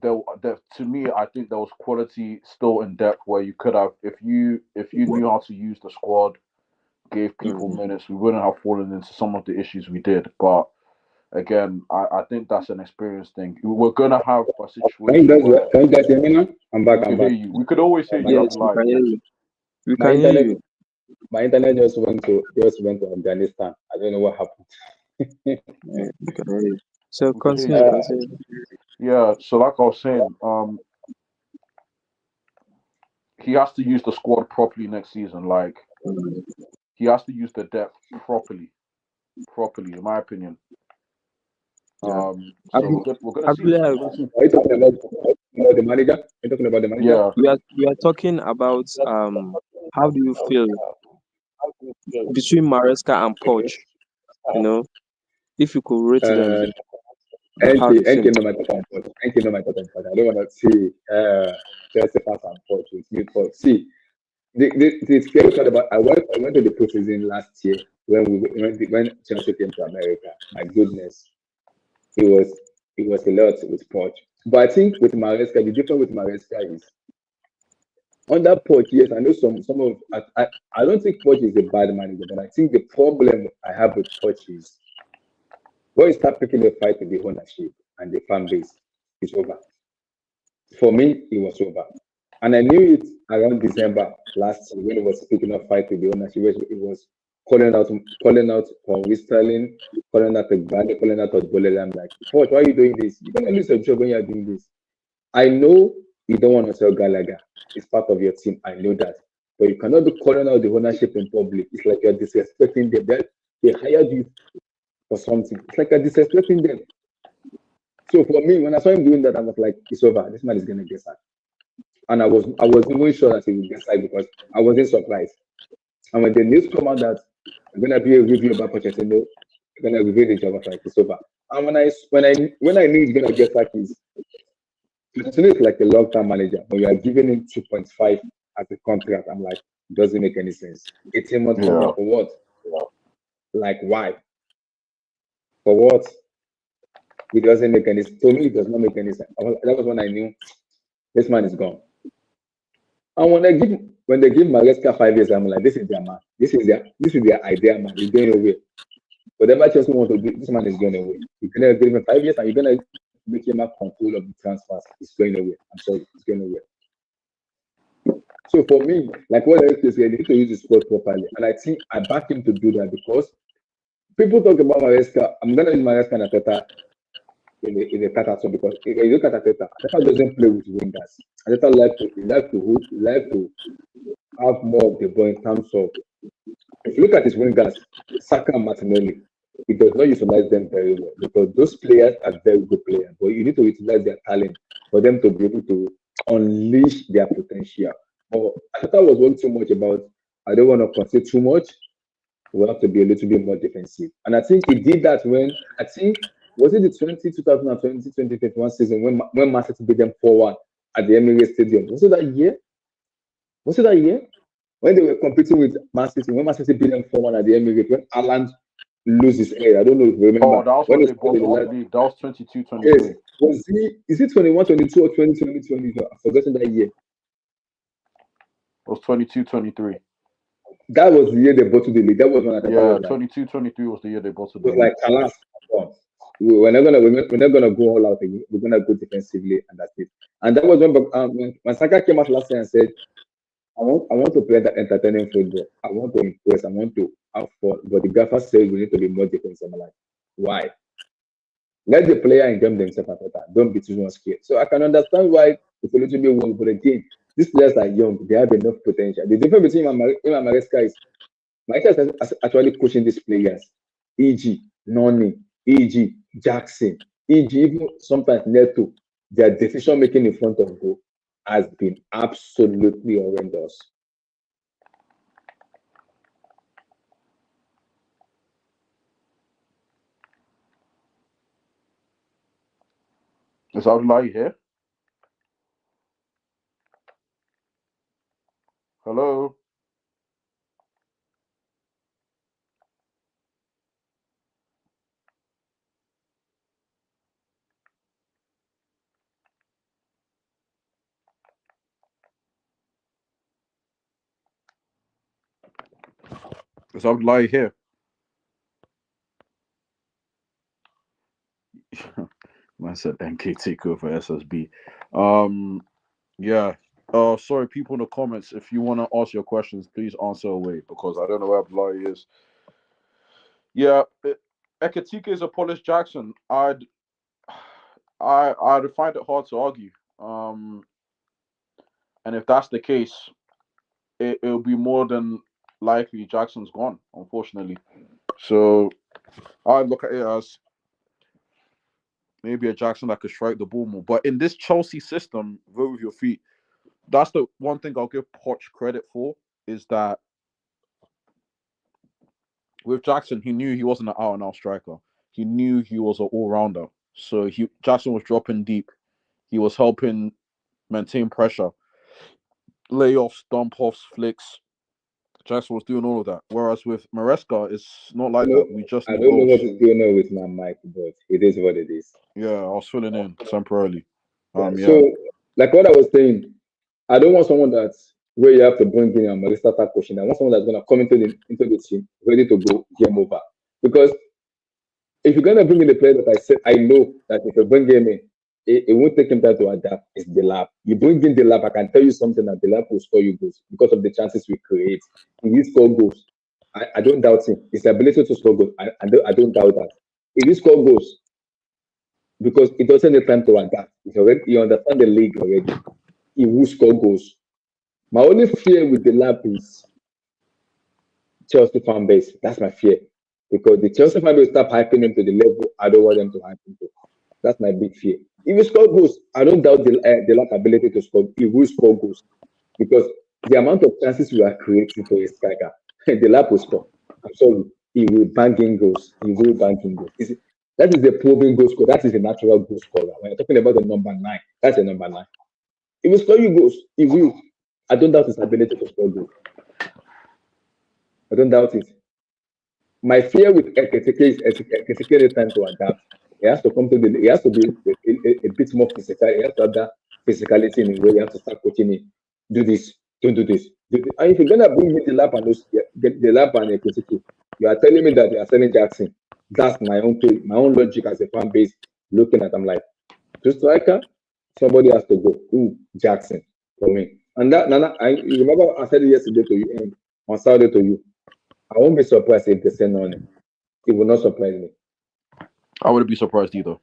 there to me, I think there was quality still in depth where you could have if you knew how to use the squad, gave people Mm. minutes, we wouldn't have fallen into some of the issues we did. But again, I think that's an experience thing. We're gonna have a situation where Can you guys hear me now? I'm back. we I'm can hear back. you. We could always hear you. My That's Yes, a we lie. can hear you. We my can hear internet you. my internet just went to Afghanistan. I don't know what happened. We can hear you. So We can hear continue, you. uh, continue. Yeah. So like I was saying, he has to use the squad properly next season. Like Mm. he has to use the depth properly, in my opinion. Yeah, I, So we're gonna I see. believe We're gonna see. are you talking about the manager? Are you talking about the manager? Yeah. we are talking about how do you feel between Maresca and Poch? You know, if you could rate them, Uh, how do you NK think? no matter what. NK no matter what. I don't want to see Chelsea fans and Poch with me. But see, the scary part about I went to the preseason last year when Chelsea came to America. My goodness, it was it was a lot with Poch. But I think with Maresca, the difference with Maresca is under Poch. Yes, I know some of I don't think Poch is a bad manager, but I think the problem I have with Poch is when you start picking a fight with the ownership and the fan base, it's over. For me, it was over. And I knew it around December last year when it was picking up fight with the ownership. It was calling out for Sterling, calling out Bradley, calling out Bolele. I'm like, Poch, why are you doing this? You're gonna lose a job when you're doing this. I know you don't want to sell Gallagher. It's part of your team. I know that. But you cannot be calling out the ownership in public. It's like you're disrespecting them. They hired you for something. It's like you're disrespecting them. So for me, when I saw him doing that, I was like, it's over. This man is gonna get sacked. And I was even sure that he would get sacked because I wasn't surprised. And when the news come out that there's gonna be a review about Pochettino, they're gonna review the job, I was like, it's over. And when I knew he's gonna get sacked is Pochettino is like a long-term manager, but you are giving him 2.5 as a contract. I'm like, doesn't make any sense. 18-month Yeah. contract for what? Like why? For what? It doesn't make any sense. To me, it does not make any sense. That was when I knew this man is gone. And when they give Maresca 5 years, I'm like, this is their man. This is their idea, man. He's going away. Whatever Chelsea want to do, this man is going away. You're gonna give him 5 years and you're gonna make him have control of the transfers. He's going away. I'm sorry, he's going away. So for me, like what I said, they need to use the squad properly. And I think I back him to do that because people talk about Maresca. I'm gonna use Maresca and Ateta in the Tata too because if you look at Ateta doesn't play with wingers. Ateta like to have more of the ball in terms of if you look at his wingers, Saka and Martinelli, he does not utilize them very well because those players are very good players, but you need to utilize their talent for them to be able to unleash their potential. But Ateta was worried too much about I don't want to concede too much. We have to be a little bit more defensive. And I think he did that when I think was it the 2021 season when Man City beat them 4-1 at the Emirates Stadium. Was it that year? Was it that year? When they were competing with Man City, when Man City beat them 4-1 at the Emirates, when Alan lose his head. I don't know if you Oh, remember. that was When when he they scored in the bottled the last league. That was 22, yes. 23. Was he is it 21, 22 or 2020, 20? I've forgotten that year. It was 22, 23. That was the year they bottled the league. That was when Ateta Yeah, was like 22, 23 was the year they bottled the was league. like Kalas. We're not gonna go all out again. We're gonna go defensively, and that's it. And that was when Saka came out last year and said, "I want to play that entertaining football. I want to impress. I want to have fun." But the gaffer said we need to be more defensive. I'm like, why? Let the player enjoy themselves at that. Don't be too much scared. So I can understand why it's a little bit work, but again, these players are young. They have enough potential. The difference between him and Maresca is Maresca is actually coaching these players, e.g. Noni, e.g. Jackson, e.g. even sometimes Neto. Their decision making in front of goal has been absolutely horrendous. Is Abdullahi here? Hello? Is Abdullahi here? Man said NK take over SSB. Um, yeah. Sorry, people in the comments, if you want to ask your questions, please answer away because I don't know where Abdullahi is. Yeah, Ekitke is a Polish Jackson. I'd find it hard to argue. And if that's the case, it'll be more than likely Jackson's gone, unfortunately. So I'd look at it as maybe a Jackson that could strike the ball more. But in this Chelsea system, vote with your feet. That's the one thing I'll give Poch credit for is that with Jackson, he knew he wasn't an out and out striker. He knew he was an all rounder. So Jackson was dropping deep. He was helping maintain pressure, layoffs, dump offs, flicks. Jackson was doing all of that. Whereas with Maresca, it's not You like know, that. We just I need don't know what goals. is going on with my mic, but it is what it is. Yeah, I was filling in temporarily. Yeah. Yeah. So, like what I was saying, I don't want someone that's where you have to bring in a Marista start coaching. I want someone that's gonna come into the team ready to go game over. Because if you're gonna bring in the player that I said I know that if you bring him in, it won't take him time to adapt. It's Delap. You bring in Delap, I can tell you something that Delap will score you goals because of the chances we create. He will score goals. I don't doubt him. His ability to score goals, I don't doubt that. He will score goals because it doesn't need time to adapt. He understand the league already. He will score goals. My only fear with the lab is Chelsea fan base. That's my fear. Because the Chelsea fan base start hyping him to the level I don't want them to hype him to. That's my big fear. If he score goals, I don't doubt the lack ability to score. He will score goals. Because the amount of chances we are creating for a striker, the lab will score. I'm sorry. He will bang in goals. He will bang in goals. That is the proven goal scorer. That is the natural goal scorer. When you're talking about the number nine, that's the number nine. He will score you goals. He will. I don't doubt his ability to score goals. I don't doubt it. My fear with Ekitke is Ekitke needs time to adapt. He has to be a bit more physical. He has to have that physicality in a way. You have to start coaching him. Do this, don't do this. And if you're gonna bring me the lap and the lap and Ekitke, you are telling me that you are selling Jackson. That's my own logic as a fan base looking at. I'm like, to striker, somebody has to go. Ooh, Jackson for me. And that Nana, I you remember I said it yesterday to you on Saturday to you. I won't be surprised if they send on him. It will not surprise me. I wouldn't be surprised either.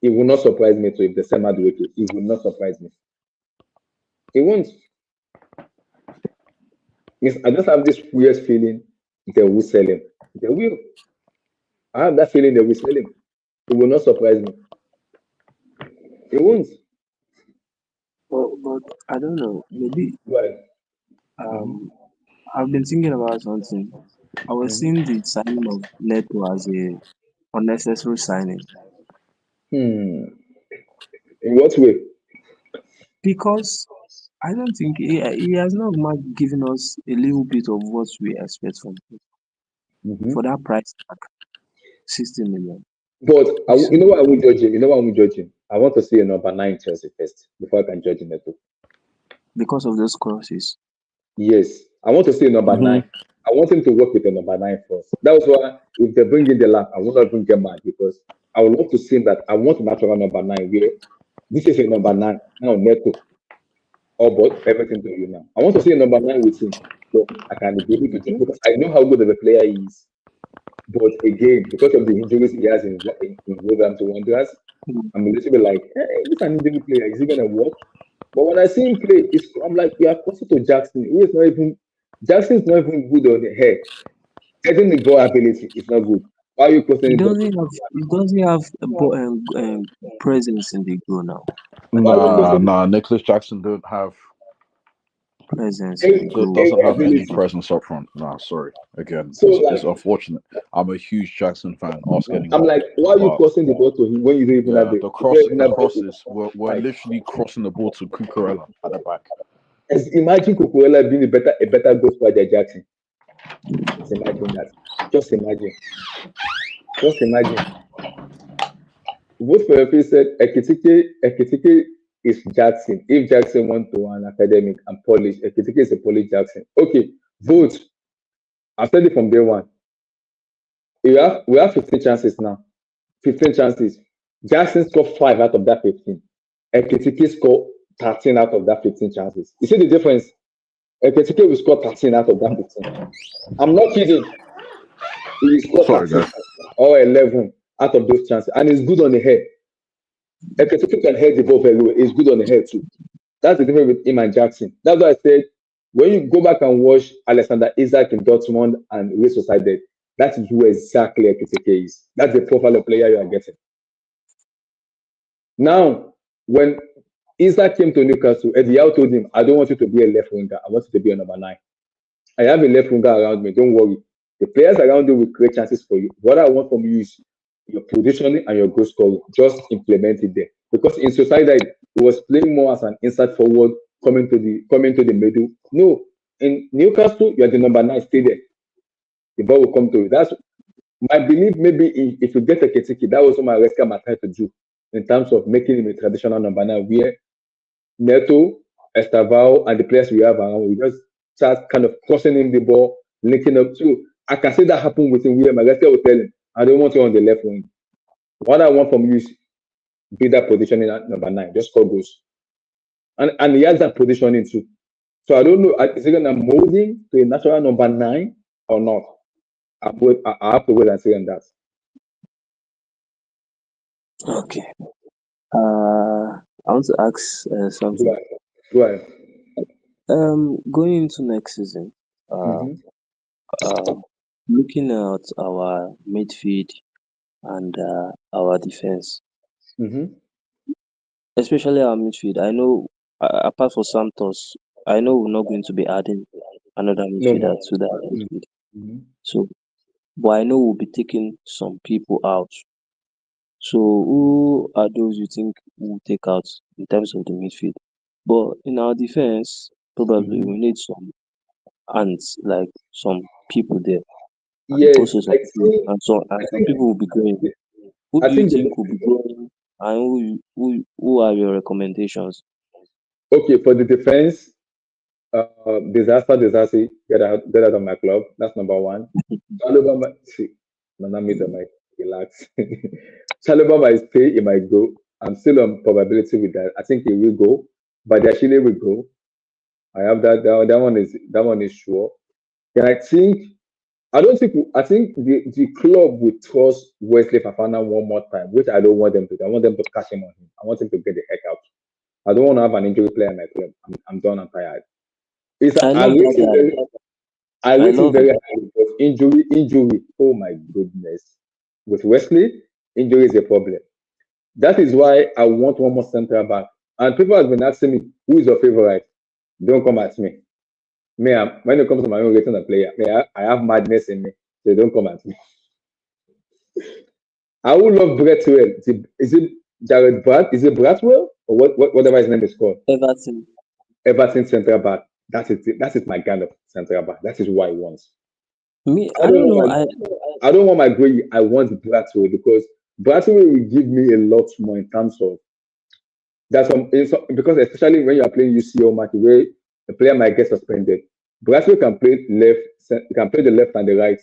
It will not surprise me too if they send Madueke. It will not surprise me. It won't. I just have this weird feeling they will sell him. They will. I have that feeling they will sell him. It will not surprise me. It won't. But I don't know. Maybe Right. um I've been thinking about something. I was Mhm. seeing the signing of Neto as a unnecessary signing Hmm. In what way? because I don't think he has not given us a little bit of what we expect from him Mhm. for that price tag, 60 million. But It's you know what I will judge him. You know what I will judge him. I want to see a number nine Chelsea first before I can judge him. because of those crosses. Yes, I want to see a number Hmm. nine. I want him to work with a number nine first. That was why if they bring in the lap, I will not even get mad because I would love to see that. I want a natural number nine where this is a number nine now Neto all but everything to you now. I want to see a number nine with him, but I can be able to judge because I know how good of a player he is. But again, because of the injuries he has in Wolverhampton Wanderers, Mm. I'm a little bit like, hey, this is an injury player. Is he gonna work? But when I see him play, I'm like, we are closer to Jackson, who is not even Jackson's not even good on the head. Getting the ball ability is not good. Why are you crossing the ball? He doesn't have a presence in the goal now. Like Why are you Nah, crossing nah. Nicholas Jackson don't have presence in the goal. doesn't any have any ability? presence up front. Nah, sorry. Again, So it's like, unfortunate. I'm a huge Jackson fan, us getting I'm old, like, why are you but crossing the ball to him when you don't even have yeah, you don't even the have crosses were like literally crossing the ball to Cucurella at the back. imagine Cucurella being a better goal scorer than Jackson. Just imagine that. Just imagine. Just imagine. Both for said Ekitike is Jackson. If Jackson went to an academic and polish, Ekitike is a polish Jackson. Okay, vote. I've said it from day one. We have 15 chances now. 15 chances. Jackson scored 5 out of that 15. Ekitike scored 13 out of that 15 chances. You see the difference? Ekitike will score 13 out of that 15. I'm not kidding. He scored Sorry, 13 guys. or 11 out of those chances. And he's good on the head. Ekitike can head the ball very well. He's good on the head too. That's the difference with him and Jackson. That's why I said when you go back and watch Alexander Isak in Dortmund and Real Sociedad, that is who exactly Ekitike is. That's the profile of player you are getting. Now, when Isak came to Newcastle, Eddie Howe told him, I don't want you to be a left winger. I want you to be a number nine. I have a left winger around me. Don't worry. The players around you will create chances for you. What I want from you is your positioning and your goal scoring. Just implement it there. Because in Sociedad, he was playing more as an inside forward, coming to the middle. No, in Newcastle, you are the number nine. Stay there. The ball will come to you. That's my belief. Maybe if you get a Ketiki, that was what my Rescue tried to do in terms of making him a traditional number nine, where Neto, Estavao, and the players we have around, we just start kind of crossing in the ball, linking up. So I can see that happen with him where Malaysia will tell him, I don't want you on the left wing. What I want from you is be that positioning at number nine, just score goals. And he has that positioning too. So I don't know, is he gonna mold him to a natural number nine or not? I have to wait and see on that. Okay. I want to ask Go something. ahead. Go ahead. Going into next season, uh, Mm-hmm. uh, looking at our midfield and our defense, Mm-hmm. especially our midfield. I know, apart from Santos, I know we're not going to be adding another No midfielder more. to that Mm-hmm. midfield. Mm-hmm. So, but I know we'll be taking some people out. So, who are those you think we'll take out in terms of the midfield? But in our defense, probably Mm-hmm. we need some hands, like some people there, and Yes, also some I people, think I some think people will be going. Who I do you think think will be going, and who are your recommendations? okay for the defense. Disaster, get out of my club. That's number one. Chalobah might see, not mute the mic. Relax. Chalobah might stay. He might go. I'm still on probability with that. I think he will go, but actually will go. I have that one is sure. And I think the club will trust Wesley Fafana one more time, which I don't want them to do. I want them to cash him on him. I want him to get the heck out. I don't want to have an injury player in my club. I'm done. I'm tired. It's, I I love rate that him guy. very, I I rate him love very him. highly, but injury. Oh my goodness. With Wesley, injury is a problem. That is why I want one more central back. And people have been asking me, who is your favorite? Don't come at me. When it comes to my own rating of player, I have madness in me. So don't come at me. I would love Bretwell. Is it Jared Brad? Is it Bradwell or whatever his name is called? Everton. Everton central back. That is it. That is my kind of central back. That is what I want. Me, I I don't don't know. want I don't want my gray. I want Bradwell because Bradwell will give me a lot more in terms of because especially when you are playing UCL match where the player might get suspended. Brazil can play left, can play the left and the right.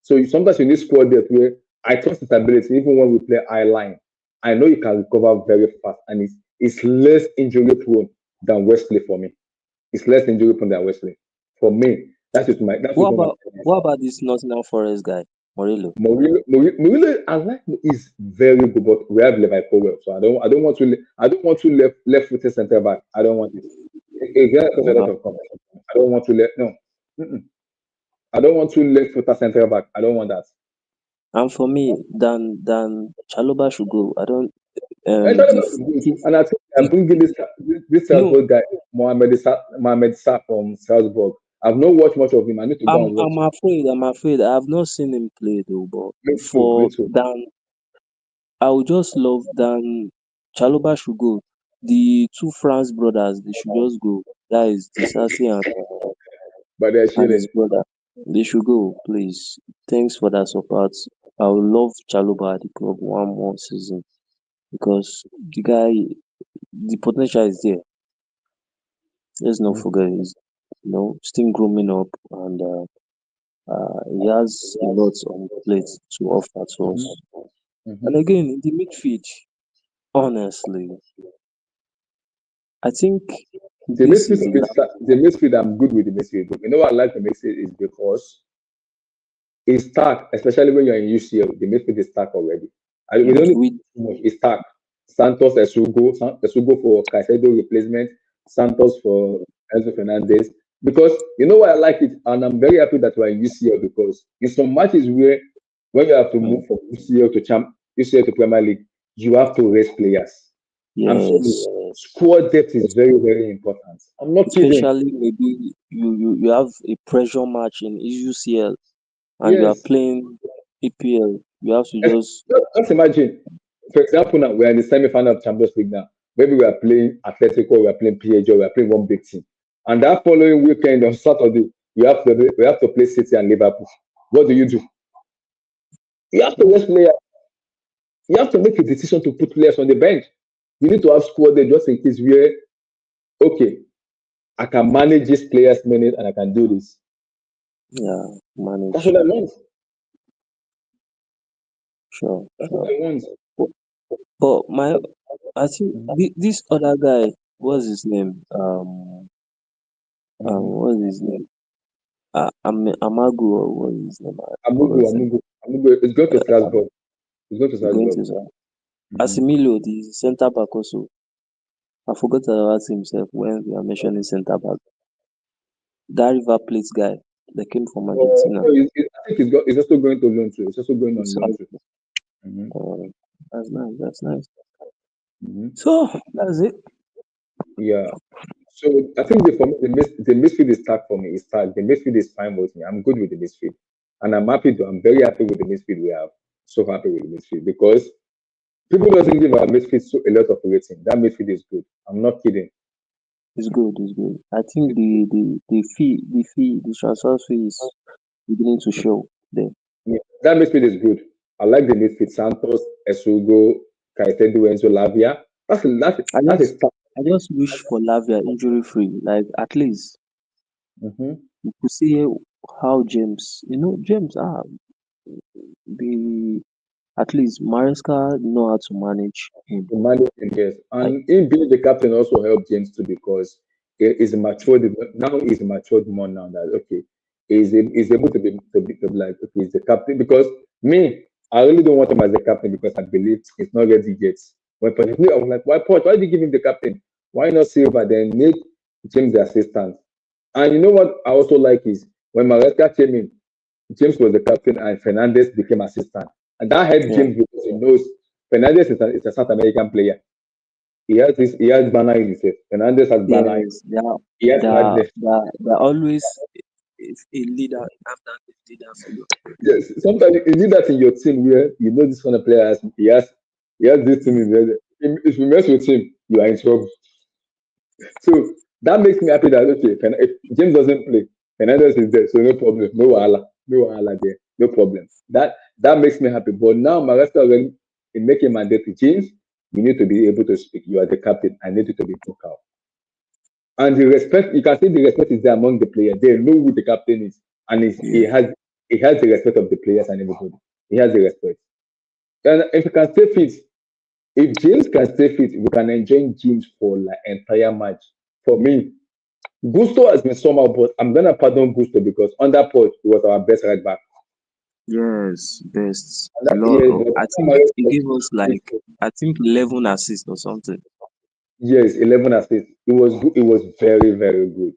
So sometimes you need squad depth where I trust his ability even when we play high line. I know he can recover very fast and it's less injury prone than Wesley for me. It's less injury prone than Wesley. For me, that's What just my about what about this Nottingham Forest guy, Morillo? Murillo, I like is very good, but we have Levi well, so I don't want to left footed centre back. I don't want it. It gonna cause a lot Yeah. of competition. I don't want to let no. Mm-mm. I don't want to left footed centre back. I don't want that. And for me, Dan Chaloba should go. I don't And the Chalobah is good, and I think I'm the bringing this no. Salzburg guy, Mohamed Sa from Salzburg. I've not watched much of him. I need to go and watch I'm him. afraid. I'm afraid. I have not seen him play though. But Me too. Me for too. Dan, I would just love Dan Chaloba should go. The two France brothers, they should just go. That is Disasi But they're and his chilling. brother. They should go, please. Thanks for that support. I would love Chaloba at the club one more season because the guy, the potential is there. Let's not Mm-hmm. forget he's still grooming up and he has a lot on plate to offer to us. Mm-hmm. And again, in the midfield, honestly, I think The this is midfield, the last. the midfield, I'm good with the midfield. You know what I like the midfield is because it's stacked, especially when you're in UCL. The midfield is stacked already. We don't need With too much. It's stacked. Santos, Esugo for Caicedo replacement, Santos for Enzo Fernandez. Because you know why I like it, and I'm very happy that we're in UCL because in some matches where when you have to move from UCL to Premier League, you have to raise players. I'm telling yes, you, squad depth is very, very important. I'm not kidding. especially maybe you have a pressure match in UCL and you are Yes. playing EPL, you have to Just, just just imagine, for example, now we're in the semi-final of Champions League now. Maybe we are playing Atletico, we are playing PSG, we are playing one big team. And that following weekend on Saturday, we have to play City and Liverpool. What do? You have to rest players. You have to make a decision to put players on the bench. You need to have squad there just in case where okay, I can manage this players' minute and I can do this. yeah That's manage. what I want. Sure, That's what sure. I want. But, but I think this other guy, what's his name? Mm-hmm. What's his name? Amagu or what's his name? I Amugu, forgot. Amugu. It's going to Strasbourg. It's going to Going Strasbourg. to Mm-hmm. Asimilo, the centre back also. I forgot about himself when we are mentioning centre back. That River Plate guy that came from Argentina. No, I think it's also going to loan too. It's also going on It's, loan too. Mm-hmm. that's nice. That's nice. Mm-hmm. So that's it. Yeah. So I think for me, the midfield is stuck for me. It's stuck. The midfield is fine with me. I'm good with the midfield, and I'm very happy with the midfield we have. So happy with the midfield because people doesn't give our midfield a lot of rating. That midfield is good. I'm not kidding. It's good. It's good. I think the transfer fee is beginning to show there. Yeah, that midfield is good. I like the midfield. Santos, Esugo, Caicedo, Enzo, Lavia. I That's a just start. I just wish for Lavia injury free. Like at least Mm-hmm. you could see how James, James the at least Maresca know how to manage him. To manage him, yes. Like And him being the captain also helped James too because he is matured now. He's matured more now that okay, he's able to be like okay, he's the captain because me, I really don't want him as the captain because I believe he's not ready yet. When particularly I was like, why Port? Why did you give him the captain? Why not Silva? Then make James the assistant. And you know what I also like is when Maresca came in, James was the captain and Fernandez became assistant. And that helped yeah, James because he knows Fernandez is a South American player. He has banner in his head. Fernandez has banner. Yes, He has madness. they're always a leader. Have that leader figure. Yes, sometimes you need that in your team where you know this kind of player he has this thing in there. If you mess with him, you are in trouble. So that makes me happy that okay, if James doesn't play, Fernandez is there, so no problem, no wahala there, no problem. That makes me happy. But now Maresca already in making mandatory James, you need to be able to speak. You are the captain. I need you to be vocal. And the respect, you can see the respect is there among the players. They know who the captain is, and Yeah. he has the respect of the players and everybody. He has the respect. And if he can stay fit, if James can stay fit, we can enjoy James for like entire match. For me, Gusto has been somehow, but I'm gonna pardon Gusto because under Port he was our best right back. Yes, best. And that Lot year, of, but I think he gave us like, I think 11 assists or something. yes, 11 assists. It was good. It was very very good.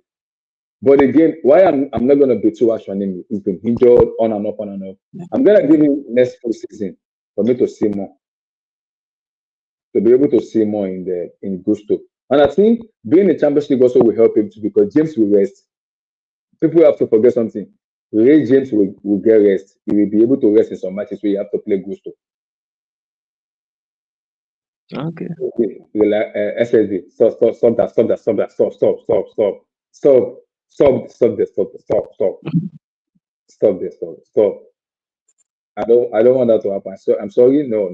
But again, why I'm not gonna be too harsh on him. He's been injured on and off, on and off. Yeah. I'm gonna give him next full season for me to see more, to be able to see more in Gusto. And I think being in Champions League also will help him too because James will rest. People have to forget something. Ray James will get rest. He will be able to rest in some matches where you have to play Gusto. Okay. Like SSD, stop. I don't want that to happen. So I'm sorry. No.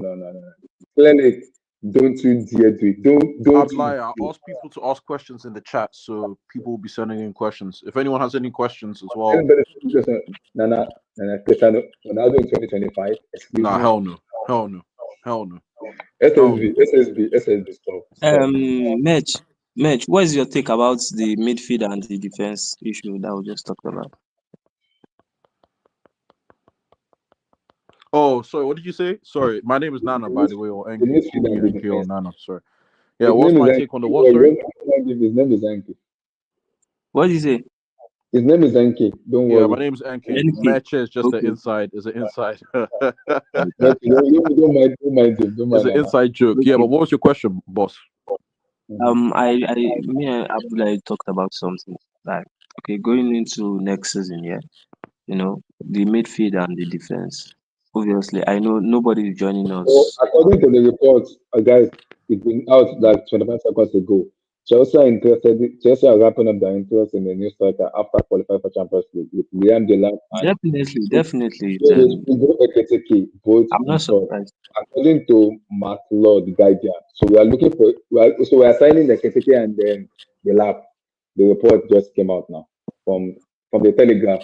Clearly, don't you dare do it. Don't you Abdullah, I asked people to ask questions in the chat, so people will be sending in questions. If anyone has any questions as well, anybody just Nana Cristiano Ronaldo in 2025. Excuse nah, me. hell no, hell no, hell no, hell no. SSB, stop. Mitch, what is your take about the midfield and the defense issue that we just talked about? Oh, sorry, what did you say? Sorry, my name is Nana, by the way, or The NK. Call midfield me and the NK or defense. Nana. Sorry. Yeah, His what's name is my Enki. take on the what? Sorry. His name is Enki. What do you say? His name is Enki. Don't Yeah, my worry. name is NK. NK. Match is just an Okay. inside. Is an inside. But don't mind him. Don't It's mind an Nana. inside joke. Yeah, but Okay. what was your question, boss? Mhm. Me and Abdullah talked about something like, okay, going into next season, yeah, the midfield and the defense. Obviously, I know nobody is joining So, us. according to the reports, guys, it's been out like 25 seconds ago. Chelsea are wrapping up their interest in the new striker after qualifying for Champions League with Liam Delap and Definitely, definitely. with Then Ekitke, both I'm not in talk. surprised. According to Mark Law, the Guardian. So we are looking for so we are signing the Ekitke and then Delap. The report just came out now from the Telegraph.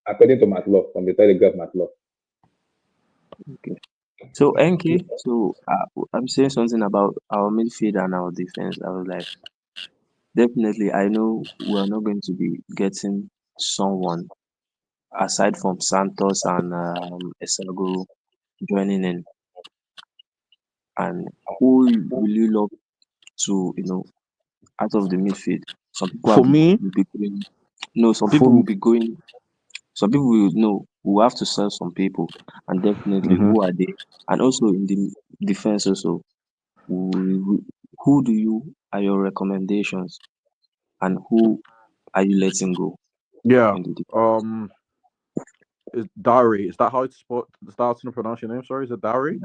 According to Matt Law, from the Telegraph, Matt Law. Okay. So NK, so I'm saying something about our midfield and our defense. I was like, definitely, I know we're not going to be getting someone aside from Santos and Esago joining in. And who will you love to, out of the midfield? Some people For me, will be going. No, some people will for be going. Some people will know. We have to sell some people, and definitely, hmm who are they? And also in the defense, also, who, who do you are your recommendations, and who are you letting go yeah, in the defense? um, is Dari? Is that how it's spelled? Is that how to pronounce your name? Sorry, is it Dari?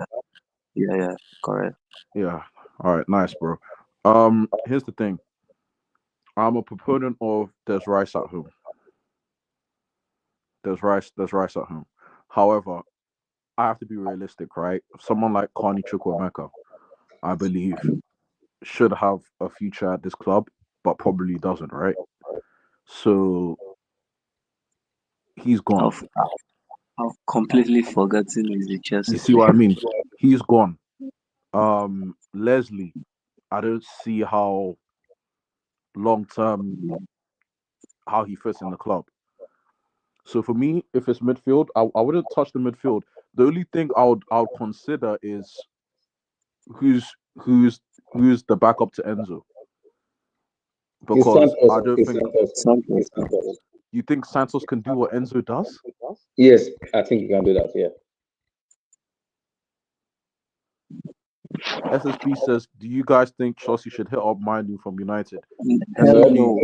Yeah, yeah, correct. Yeah. All right, nice, bro. Here's the thing. I'm a proponent of there's rice at home. There's rice at home. However, I have to be realistic, right? Someone like Carney Chukwuemeka, I believe, should have a future at this club, but probably doesn't, right? So he's gone. I've, I've completely forgotten he's a You Chelsea see what I player. mean? He's gone. Leslie, I don't see how long term how he fits in the club. So for me, if it's midfield, I wouldn't touch the midfield. The only thing I would consider is who's who's the backup to Enzo, It's because Santos. I don't It's think Santos. Santos. It's Santos. you think Santos can do what Enzo does. Yes, I think you can do that. Yeah. SSB says, "Do you guys think Chelsea should hit up Manu from United?" Hell No, SSB, no.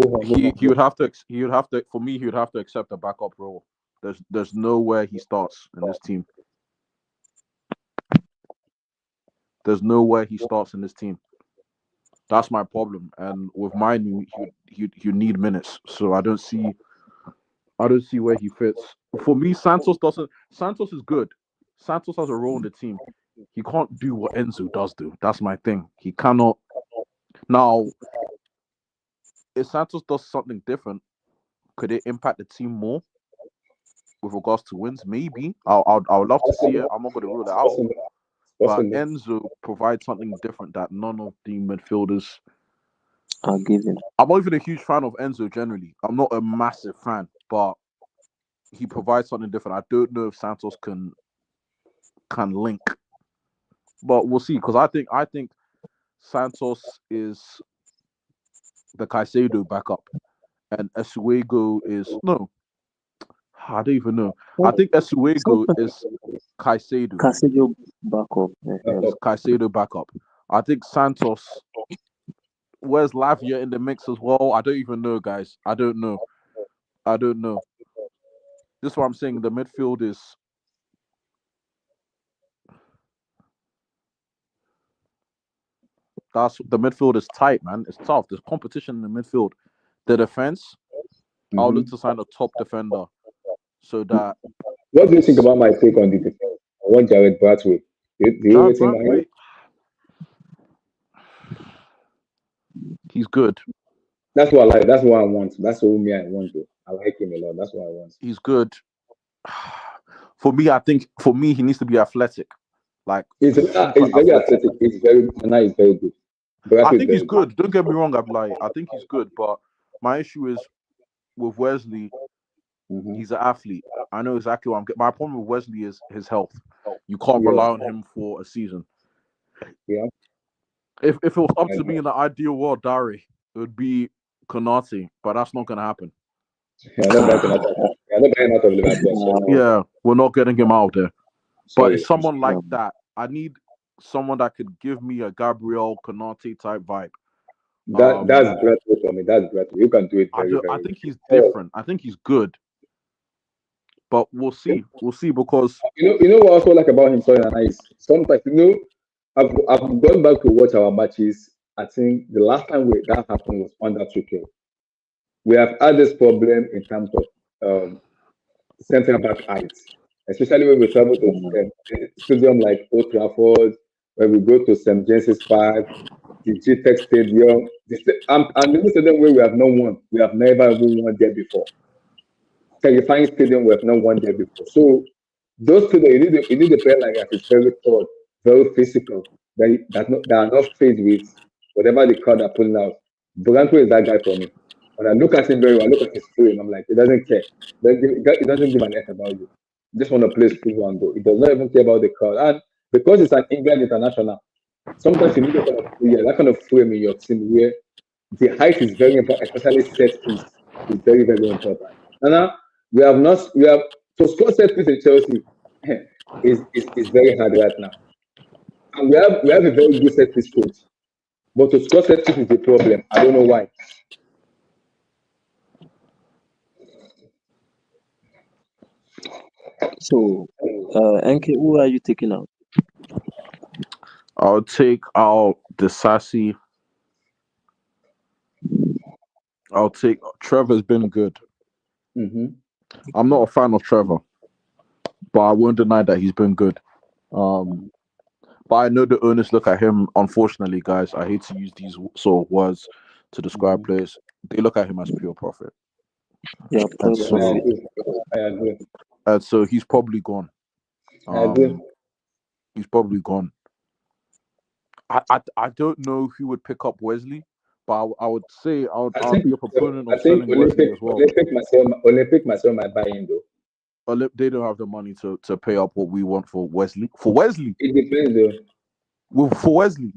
move he on. would have to he would have to for me he would have to accept a backup role. There's nowhere he starts in this team. There's nowhere he starts in this team. That's my problem. And with Manu, he need minutes. So I don't see where he fits. For me, Santos doesn't. Santos is good. Santos has a role in the team. He can't do what Enzo does do. That's my thing. He cannot. Now, if Santos does something different, could it impact the team more with regards to wins? Maybe. I would love to see it. Possible, I'm not going to rule it out. possible, But possible. Enzo provides something different that none of the midfielders. I'll give him. I'm not even a huge fan of Enzo generally. I'm not a massive fan, but he provides something different. I don't know if Santos can link, but we'll see. Because I think Santos is the Caicedo backup, and Esuego is no. I don't even know. I Oh, think Esuego something is Caicedo. Casemiro backup. Is Caicedo backup. I think Santos. Where's Lavia in the mix as well? I don't even know, guys. I don't know. I don't know. This is what I'm saying. The midfield is that's the midfield is tight, man. It's tough. There's competition in the midfield. The defense, I'll look Mm-hmm. to sign a top defender so that What do you think it's about my take on the defense? I want Jared Bradway. Do you Jared rate him high? Brantwaite. He's good. That's what I like. That's what I want. That's what me I want to. I like him a lot. That's what I want. He's good. For me, I think for me he needs to be athletic, like super He's very athletic. athletic. He's very now he's very good. I Bradway is think he's very good. good. Don't get me wrong, Abdullahi. I think he's good, but my issue is with Wesley. Mm-hmm. He's an athlete. I know exactly what I'm getting. My problem with Wesley is his health. You can't Yeah, rely on him for a season. yeah. If it was up I to me agree. in the ideal world, Dari, it would be Konate, but that's not gonna happen. Yeah, not buying out. Yeah, not buying out of Liverpool. Sorry, Wow. Yeah, we're not getting him out there. But it's sorry. someone like Um, that. I need someone that could give me a Gabriel Konate type vibe. That's Um, Bradway for me. That's Bradway. You can do it I very do. I very think he's well. different. I think he's good, but we'll see. We'll see because You know what I also like about him, sorry, Nana, is sometimes I've gone back to watch our matches. I think the last time that happened was under 2K. We have had this problem in terms of centre back heights, especially when we travel to stadium like Old Trafford, when we go to St James's Park, the GTEC Stadium, and the stadium where we have no one, we have never even won there before. Terrifying stadium we have not won there before. So those two, you need a player like that is very tall, very physical, that are not faced with whatever the crowd are pulling out. Branco is that guy for me. When I look at him very well, I look at his frame, I'm like, he doesn't care. He doesn't give an F about you. He just want to play football and go. He does not even care about the crowd. And because it's an England international, sometimes you need that kind of frame in your team where the height is very important, especially set piece is very, very important. And now we have to score set piece in Chelsea is very hard right now. And we have a very good set piece coach. But to score set piece is a problem. I don't know why. so, NK, who are you taking out? I'll take out the sassy. I'll take Trevor's been good. Mm-hmm. I'm not a fan of Trevor, but I won't deny that he's been good. Um, but I know the owners look at him. Unfortunately, guys, I hate to use these sort of words to describe Mm-hmm. players. They look at him as pure profit, Yeah, and Yeah, I so profit. agree. I agree. he's probably gone. I agree. Um, he's probably gone. I don't know who would pick up Wesley, but I would say I I'll think be a proponent I of think selling Wesley as well. Olympic myself might buy in though. They don't have the money to pay up what we want for Wesley. For Wesley, It depends though. for Wesley,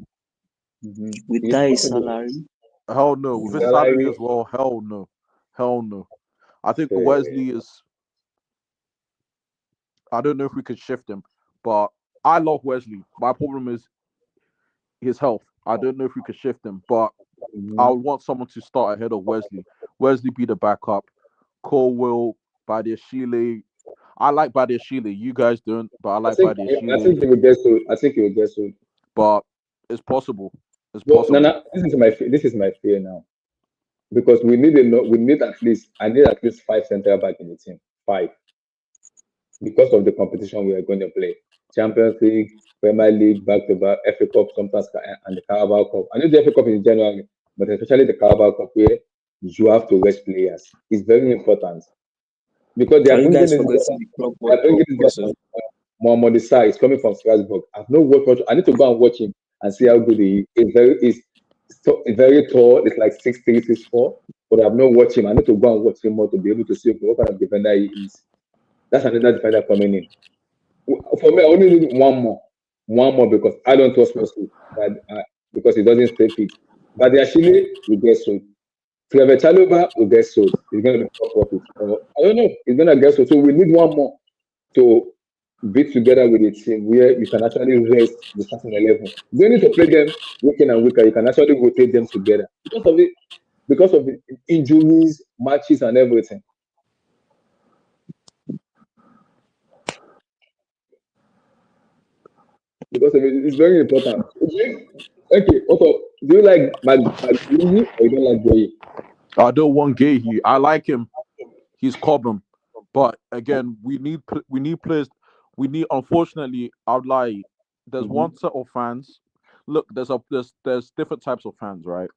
Mm-hmm. With It's that possible. salary, hell no. The With his salary salary, as well, hell no, hell no. I think uh, Wesley is. I don't know if we could shift him, but I love Wesley. My problem is his health. I don't know if we could shift him, but I Mhm. would want someone to start ahead of Wesley. Wesley be the backup. Colwell, Badiashile. I like Badiashile. You guys don't, but I like I Badiashile. think he will get sold. I think he will get sold. But it's possible. It's But possible. Nana, this is my fear now because we need at least I need at least five centre back in the team. Five because of the competition we are going to play. Champions League, Premier League, back to back, FA Cup, sometimes and the Carabao Cup. I know the FA Cup is in January, but especially the Carabao Cup where you have to rest players. It's very important because they Are are you bringing guys this guy. forgetting the Club They World are Cup bringing this guy also? from Mohamed Issa is coming from Strasbourg. I've not watched. I need to go and watch him and see how good he is. He's very tall. It's like 6'3", 6'4". But I've not watched him. I need to go and watch him more to be able to see what kind of defender he is. That's another defender coming in. For me, I only need one more because I don't trust Wesley, but because he doesn't stay fit. But the Ashile will get sold. Trevor Chalobah will get sold. He's going to be top profit. Or, I don't know. He's going to get sold. So we need one more to be together with a team where you can actually rest the starting 11. You don't need to play them week in and week out. You can actually rotate them together because of the injuries, matches, and everything. Because of it, it's very important. Okay, also, do you like McGrady or you don't like Gay? I don't want Gahey. I like him. He's Cobham. But again, we need players. We need. Unfortunately, I'd lie. There's one Mm-hmm. set of fans. Look, there's different types of fans, right?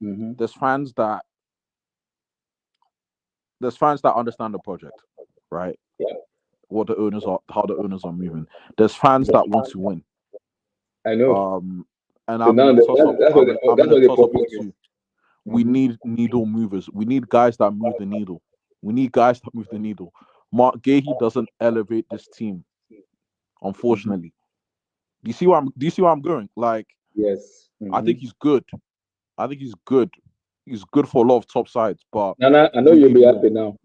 Mm-hmm. There's fans that there's fans that understand the project, right? Yeah, What the owners are, how the owners are moving. There's fans that want to win. I know. Um, and So I'm in now a toss up. I'm that's in a what the toss up problem of is. two. We Mm-hmm. need needle movers. We need guys that move the needle. We need guys that move the needle. Mark Gahey doesn't elevate this team, Mm-hmm. unfortunately. Do you see where I'm going? Like, Yes. I Mm-hmm. think he's good. I think he's good. He's good for a lot of top sides, but Nana, I know we you'll need be more. happy now.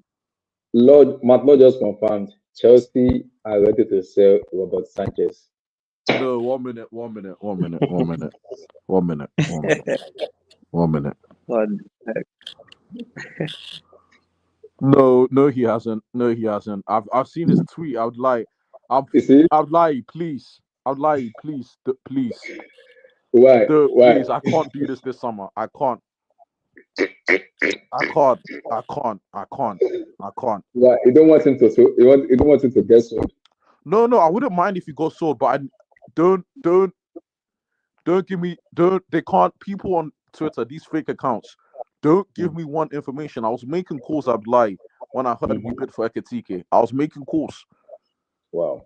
Matt Lord just confirmed Chelsea are ready to sell Robert Sanchez. No, 1 minute, 1 minute, 1 minute, 1 minute, 1 minute, 1 minute, 1 minute. What? No, no, he hasn't. No, he hasn't. I've seen his tweet. I'm, You see I'd lie, please. I'd lie, please, please, why? Why? please. I can't do this summer. I can't. I can't. I can't. I can't. I can't. Why? You don't want him to so you don't want him to get sold. No, no, I wouldn't mind if he got sold, but don't don't give me don't they can't people on Twitter, these fake accounts, don't give Mm. me one information. I was making calls, I'd lie when I heard we Mhm. bid for Ekitke. I was making calls. Wow.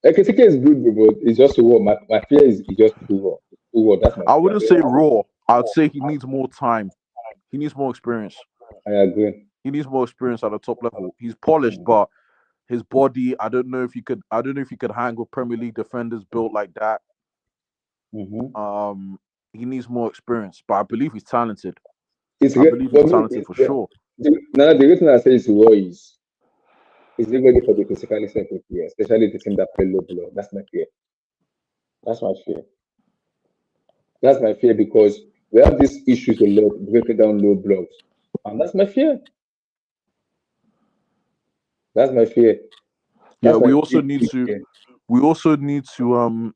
Ekitike is good, but it's just raw. My fear is it's just too raw. Too raw. That's my I fear. wouldn't say raw. I'd say he needs more time. He needs more experience. I agree. He needs more experience at the top level. He's polished, Mm. but his body, I don't know if he could hang with Premier League defenders built like that. Mm-hmm. Um he needs more experience, but I believe he's talented. It's I believe he's for me. talented for sure. Now the reason I say it's raw is it ready for the physically sensitive player, especially the team that play low block. That's my fear. That's my fear. That's my fear because we have these issues a lot breaking down low blocks, and that's my fear. That's my fear. Yeah, That's my we also big, need big to fear. we also need to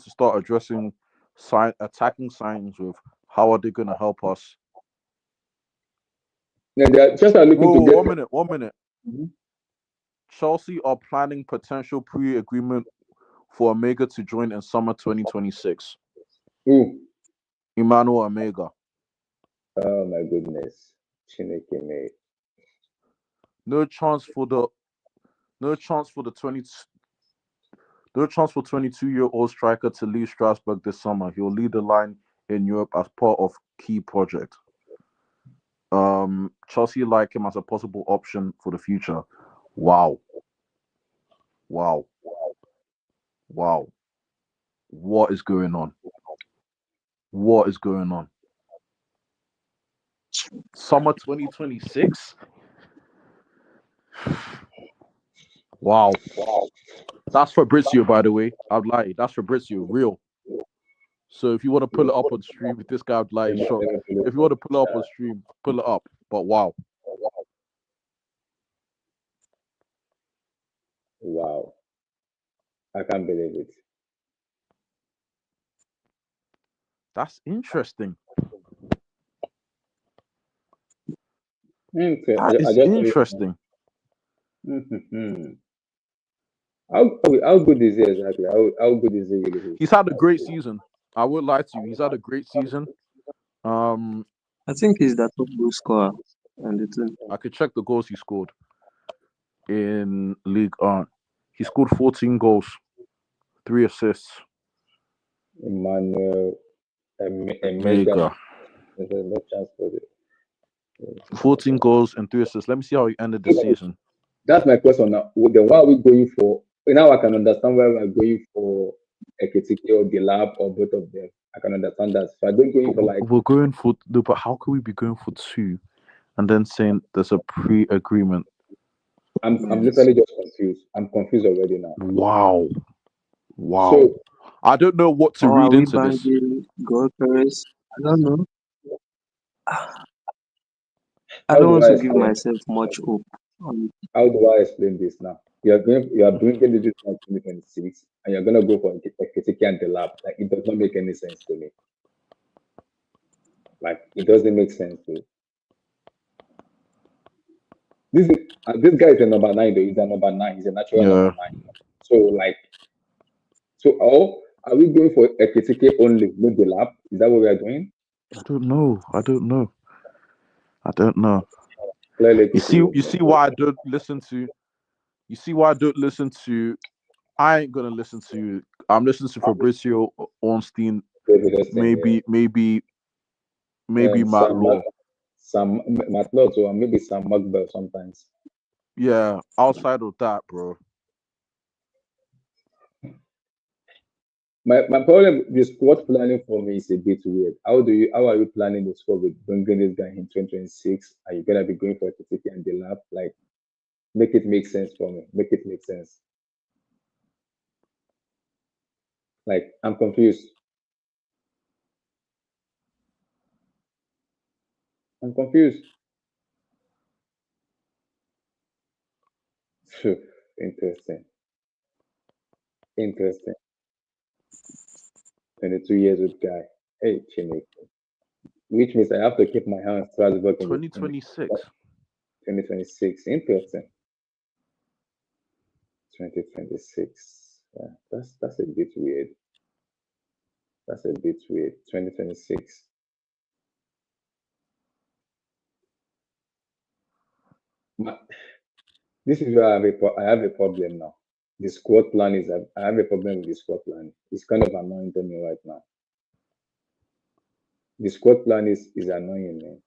start addressing attacking signs with how are they gonna help us. Now they are just are looking to Whoa, get. 1 minute, 1 minute. Mhm. Chelsea are planning potential pre-agreement for Omega to join in summer 2026. Ooh, Emmanuel Omega. oh my goodness, Chineke mate. No chance for the no chance for the 20 no chance for 22-year-old striker to leave Strasbourg this summer. He'll lead the line in Europe as part of key project. Chelsea like him as a possible option for the future. Wow. Wow. Wow. What is going on? What is going on? Summer 2026? Wow. That's Fabrizio, by the way. I'd lie. That's Fabrizio, real. So if you want to pull it up on stream, with this guy, I'd lie. Shot. Let me pull it If you want up. to pull it up on stream, pull it up. But wow, Wow, I can't believe it. that's interesting. Okay, That I is just interesting. mm-hmm. How good is he exactly? How good is he really? He's had a great season. I won't lie to you. He's had a great season. Um, I think he's the top goal scorer on the team. I could check the goals he scored in League On. He scored 14 goals, 3 assists. Emmanuel Emega. Mega. There's no chance for it. 14 goals and 3 assists. Let me see how he ended the season. That's my question now. Then why are we going for? Now I can understand why we're going for Ekitke or Delap or both of them. I can understand that. So I don't going But for like we're going for no, but how can we be going for two and then saying there's a pre-agreement? I'm Yes. literally just confused. I'm confused already now. Wow. Wow. So I don't know what to Or are read we into this. banging goal Perez? I don't know. I how don't do want I to give explain? myself much hope. How do I explain this now? You are bringing this in 2026 and you're gonna go for Ekitike and Delap. Like it does not make any sense to me. Like it doesn't make sense to this guy is a number nine though. He's a number nine. He's a natural number Yeah. nine. So like are we going for Ekitike only, no Delap? Is that what we are doing? I don't know. I don't know. I don't know. Clearly You see, Ekitike. you see why I don't listen to. You see why I don't listen to. I ain't gonna listen to. I'm listening to Fabrizio Ornstein. David Austin, yeah. Maybe Matt Sam Law. Matlot or maybe Sam Mugber sometimes. Yeah. Outside of that, bro. My problem, the squad planning for me is a bit weird. How are you planning the squad with bringing this guy in 2026? Are you gonna be going for Ekitike and Delap? Like, make it make sense for me. Make it make sense. Like, I'm confused. I'm confused. Phew, interesting. Interesting. 22 years old guy. Hey, Chine. Which means I have to keep my hands Strasbourg in the 2026. 2026. Interesting. 2026. Yeah, that's a bit weird. That's a bit weird. 2026. This is where I have a problem now. The squad plan is I have a problem with the squad plan. It's kind of annoying to me right now. The squad plan is annoying, man.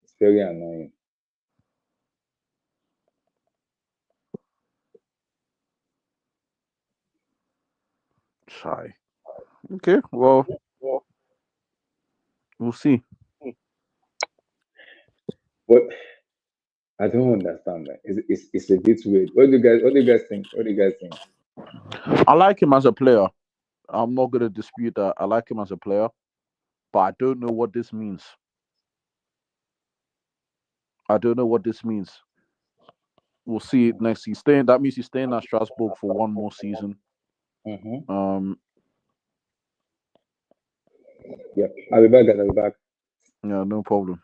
It's very annoying. Shy. Okay. Well, we'll see. But I don't understand, man. It's a bit weird. What do you guys think? What do you guys think? I like him as a player. I'm not gonna dispute that. I like him as a player, but I don't know what this means. I don't know what this means. We'll see it next. He's staying. That means he's staying at Strasbourg for one more season. Mm-hmm. Um, Yeah, I'll be back, guys. I'll be back. yeah, no problem.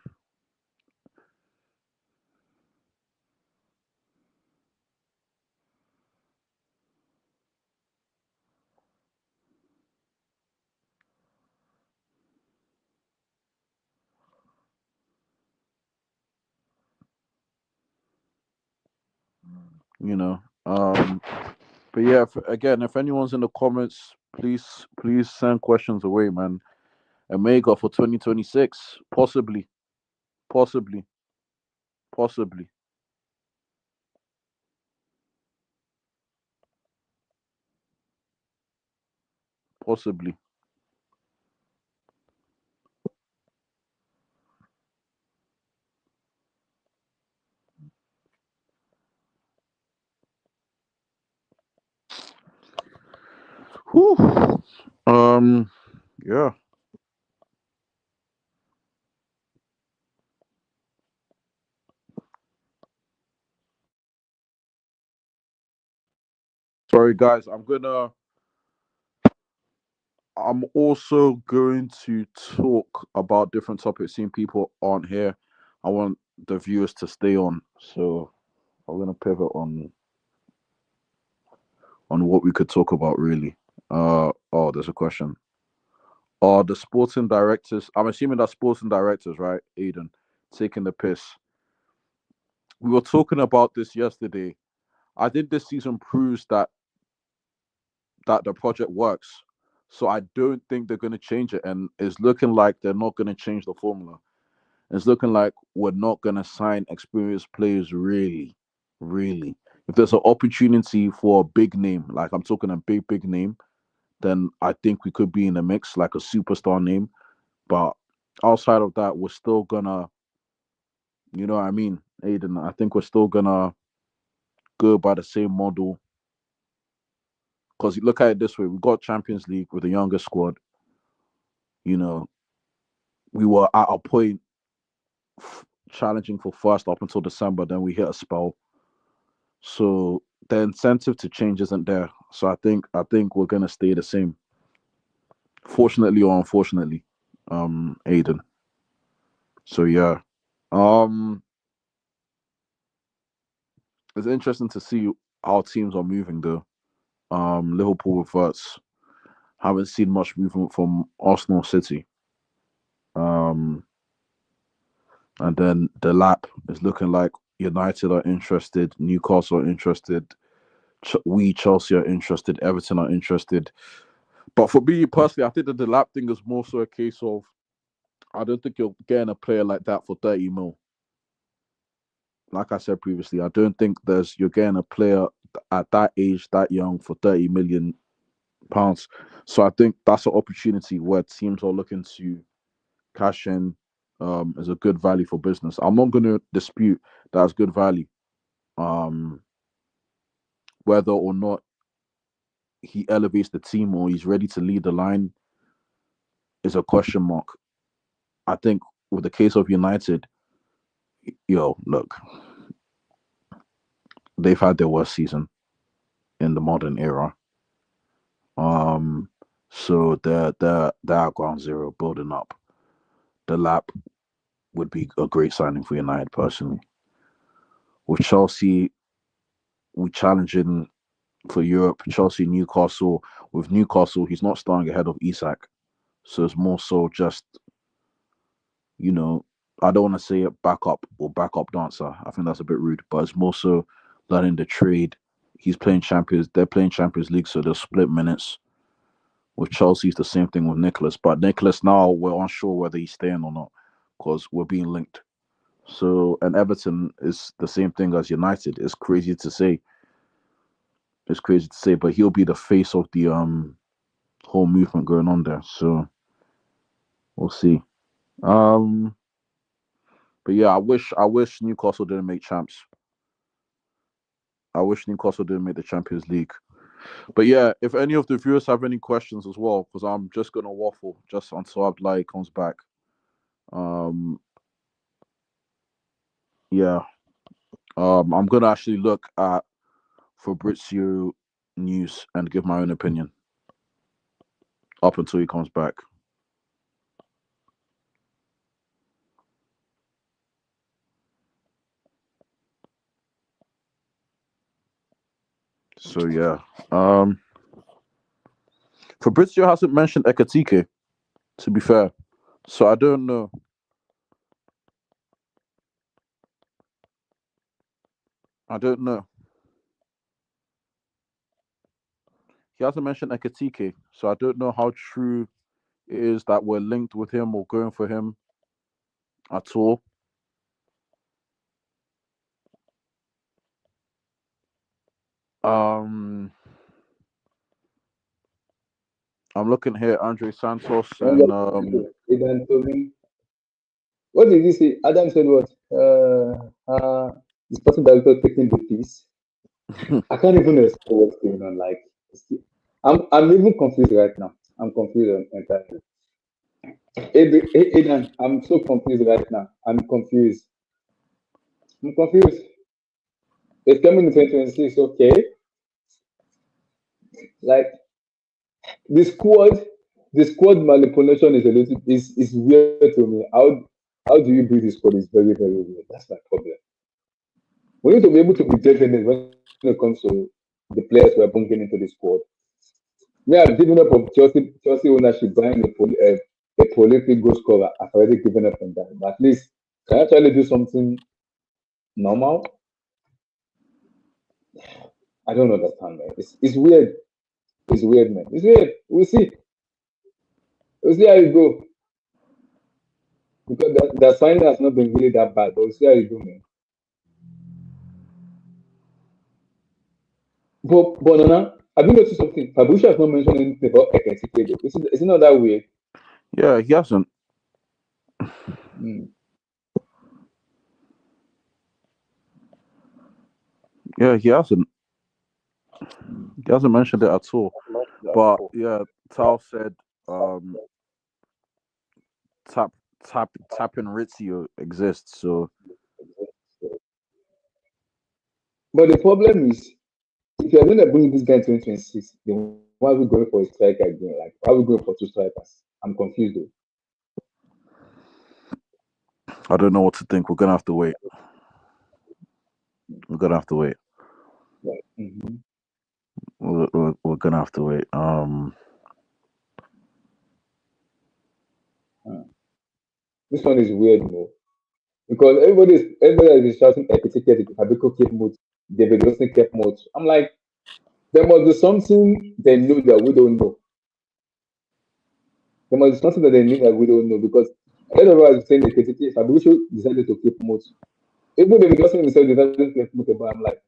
You know. But yeah, again, if anyone's in the comments, please send questions away, man. Omega for 2026, possibly, possibly, possibly, possibly. Whew. Yeah. Sorry, guys. I'm also going to talk about different topics. Seeing people aren't here, I want the viewers to stay on. So I'm gonna pivot on what we could talk about really. Oh, there's a question. Are the sporting directors? I'm assuming that sporting directors, right, Aiden, taking the piss. We were talking about this yesterday. I think this season proves that the project works. So I don't think they're going to change it, and it's looking like they're not going to change the formula. It's looking like we're not going to sign experienced players, really, really. If there's an opportunity for a big name, like I'm talking a big name, then I think we could be in the mix, like a superstar name. But outside of that, we're still gonna, you know what I mean, Aiden? I think we're still gonna go by the same model. Because you look at it this way, we got Champions League with a younger squad. You know, we were at a point challenging for first up until December. Then we hit a spell, so the incentive to change isn't there. So I think we're gonna stay the same. Fortunately or unfortunately, Aiden. So yeah, um, it's interesting to see how teams are moving though. Liverpool reverts. Haven't seen much movement from Arsenal City. Um, and then Delap is looking like United are interested, Newcastle are interested, we Chelsea are interested, Everton are interested. But for me personally, I think the Delap thing is more so a case of I don't think you're getting a player like that for 30 mil. Like I said previously, I don't think you're getting a player at that age, that young, for 30 million pounds. So I think that's an opportunity where teams are looking to cash in is a good value for business. I'm not going to dispute that's good value. Um, whether or not he elevates the team or he's ready to lead the line is a question mark. I think with the case of United, look, they've had their worst season in the modern era. Um, so they're at ground zero, building up. The lap would be a great signing for United personally. With Chelsea, we challenging for Europe. Chelsea, Newcastle. With Newcastle, he's not starting ahead of Isak, so it's more so just you know, I don't want to say a backup or backup dancer. I think that's a bit rude, but it's more so learning the trade. He's playing Champions. They're playing Champions League, so they'll split minutes. With Chelsea, it's the same thing with Nicholas. But Nicholas now we're unsure whether he's staying or not because we're being linked. So and Everton is the same thing as United. It's crazy to say. It's crazy to say, but he'll be the face of the whole movement going on there. So we'll see. Um, but yeah, I wish Newcastle didn't make champs. I wish Newcastle didn't make the Champions League. But yeah, if any of the viewers have any questions as well, because I'm just gonna waffle just until Abdullahi comes back. Um, yeah. I'm gonna actually look at Fabrizio news and give my own opinion up until he comes back. So yeah. Um, Fabrizio hasn't mentioned Ekitke, to be fair. So I don't know. I don't know. He hasn't mentioned Ekitike, so I don't know how true it is that we're linked with him or going for him at all. Um, I'm looking here, Andre Santos and Adam told me, what did he say? Adam said what? This person director taking the piece. I can't even explain what's going on. Like, I'm even confused right now. I'm confused entirely. Aidan, I'm so confused right now. I'm confused. I'm confused. It's coming in 2026, okay? Like the squad, the squad manipulation is a little is weird to me. How do you build this squad is very very weird. That's my problem. We need to be able to be definite when it comes to the players we are bringing into the squad. We have given up on Chelsea ownership buying a prolific goal scorer. I've already given up on that. But at least can I actually do something normal? I don't understand, man. It's weird. It's weird, man. It's weird. We'll see. We'll see how it go. Because the signing has not been really that bad, but we'll see how it go, man. But Nana, have you noticed something? Fabrizio has not mentioned anything about Ekitke. Is it not that weird? Yeah, he hasn't. Mm. Yeah, he hasn't. He hasn't mentioned it at all. But yeah, Tal said um tap tapping Ritzio exists. So But the problem is, if you're going to bring this guy in 2026, then why are we going for a striker again? Like, why are we going for two strikers? I'm confused though. I don't know what to think. We're gonna have to wait. We're gonna have to wait. Like, mm-hmm. We're gonna have to wait. This one is weird, because everybody is shouting Ekitke, Fabrizio keep mood, David Wilson kept mood. I'm like, there must be something they know that we don't know. There must be something that they know that we don't know because a lot of us saying Ekitke, Fabrizio decided to keep mood. Even David Wilson himself decided to keep mood, but I'm like,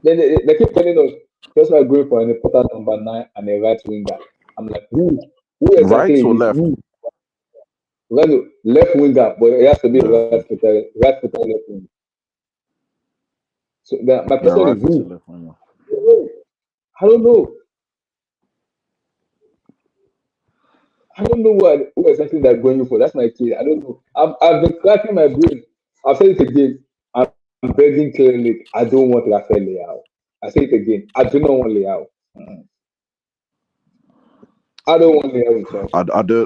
then they keep telling us just like going for an important number 9 and a right winger. I'm like, who Right exactly or is left? who? Left winger, but it has to be Yeah, right footer left winger. So my yeah, question right is foot to who? left. Yeah. I don't know. I don't know who exactly they're going for. That's my key. I don't know. I've been cracking my brain. I've said it again. I'm begging clearly. I don't want Rafael Leao. I say it again. I do not want Leao. Mm. I don't want Leao in Chelsea.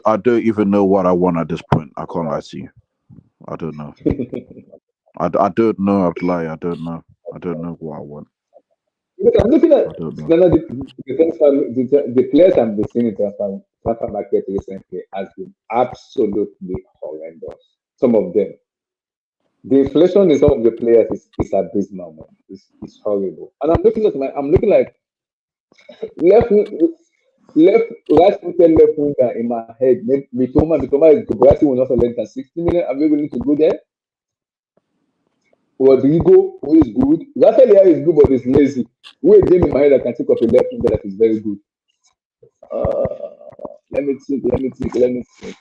I don't even know what I want at this point. I can't lie to you. I don't know. I don't know. I'd lie. I don't know. I don't know what I want. Because I'm looking at I don't know. no, no, the players I'm been seeing in transfer market recently has been absolutely horrendous. Some of them. The inflation in some of the players is abysmal, man. It's horrible. And I'm looking like left wing- left right footed left winger in my head. Mitoma is Gubarati will not for less than 60 million. Are we willing to go there? Rodrigo, who is good. Rafael is good, but he's lazy. Who again in my head I can think of a left winger that is very good. Let me think. Let me think.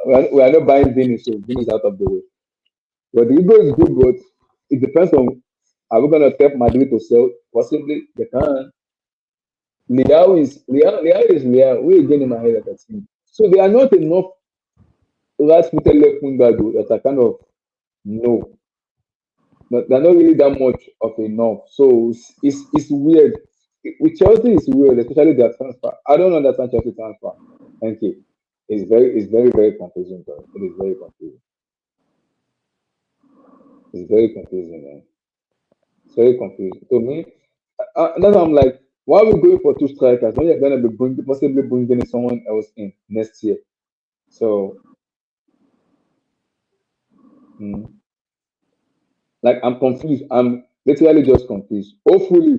We are not buying Vini, so Vini is out of the way. Rodrigo is good, but it depends on are we gonna tap Madrid to sell? Possibly they can. Leao is Leao. We again in my head at that team. So there are not enough right footed left winger though that are kind of no. They're not really that much of enough. So it's weird. With Chelsea, it's weird, especially their transfer. I don't understand Chelsea transfer. Thank you. It's very very confusing, bro. It is very confusing. It's very confusing, man. It's very confusing. To me, that's why I'm like, why are we going for two strikers when you're gonna be possibly bringing someone else in next year? So, mm, like, I'm confused. I'm literally just confused. Hopefully,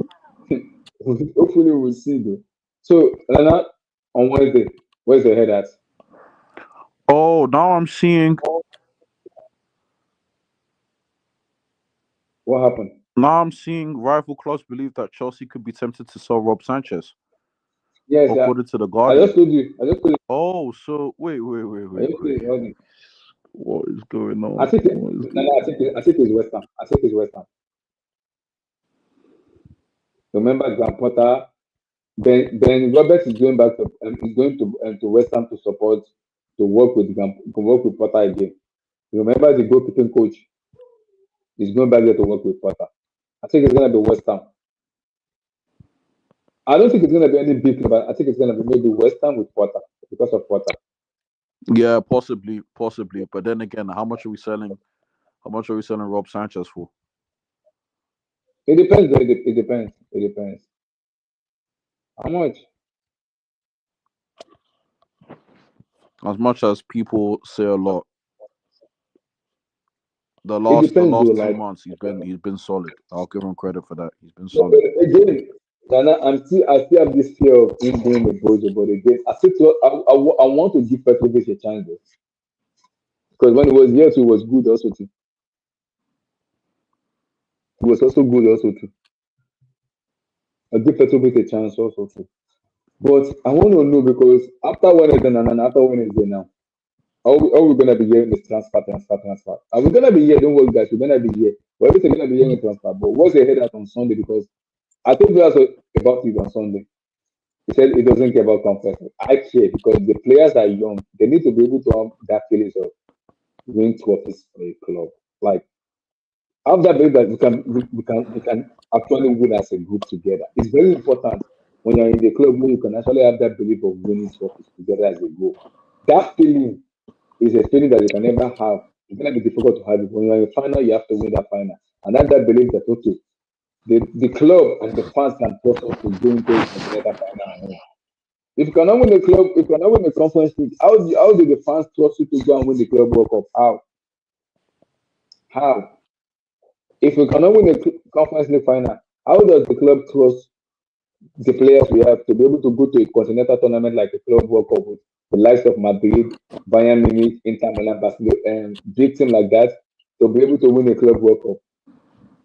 hopefully we'll see though. So, Lana, on Wednesday, where's your head at? Oh, now I'm seeing. What happened? Now I'm seeing rival clubs believe that Chelsea could be tempted to sell Rob Sanchez, Yes, according to the I just Guardian. told you. I just told you. Oh, so wait, I just told you. Hold on. What is going I on? think it, What is no, no, going I think it's West Ham. I think it's West Ham. Remember Graham Potter? Ben Roberts is going back to West Ham to support to work with Potter again. Remember the goalkeeping coach is going back there to work with Potter. I think it's gonna be West Ham. I don't think it's gonna be any big club. I think it's gonna be maybe West Ham with Potter because of Potter. Yeah, possibly. But then again, how much are we selling? How much are we selling Rob Sanchez for? It depends. Though. It depends. It depends. How much? As much as people say a lot, the It last the depends though. last two Like months he's been solid. I'll give him credit for that. He's been but solid. again, Ghana, I still have this fear of him being a bozo, but again, I want to give Petrovic a chance though. Because when he was here too, he was good also too. He was also good also too. I give Petrovic a chance also too. But I want to know because after Wednesday and after Wednesday now, all we're gonna be hearing is transfer. And we're gonna be here, don't worry guys, we're gonna be here. We're always gonna be hearing transfer. But what's the head out on Sunday? Because I told you also about it on Sunday. He said he doesn't care about conference. I care because the players are young. They need to be able to have that feeling of win trophies for a club. Like have that belief that we can actually win as a group together. It's very important when you're in the club where you can actually have that belief of winning trophies together as a group. That feeling is a feeling that you can never have. It's gonna be difficult to have it. When you're in the final, you have to win that final. And that belief that okay, the club and the fans can trust us to go into a continental final and win. If you cannot win the club, if you cannot win the conference league, how do the fans trust you to go and win the club World Cup? How? How? If we cannot win the conference league final, how does the club trust the players we have to be able to go to a continental tournament like a club World Cup with the likes of Madrid, Bayern Munich, Inter Milan, Barcelona, and big team like that to be able to win a club World Cup?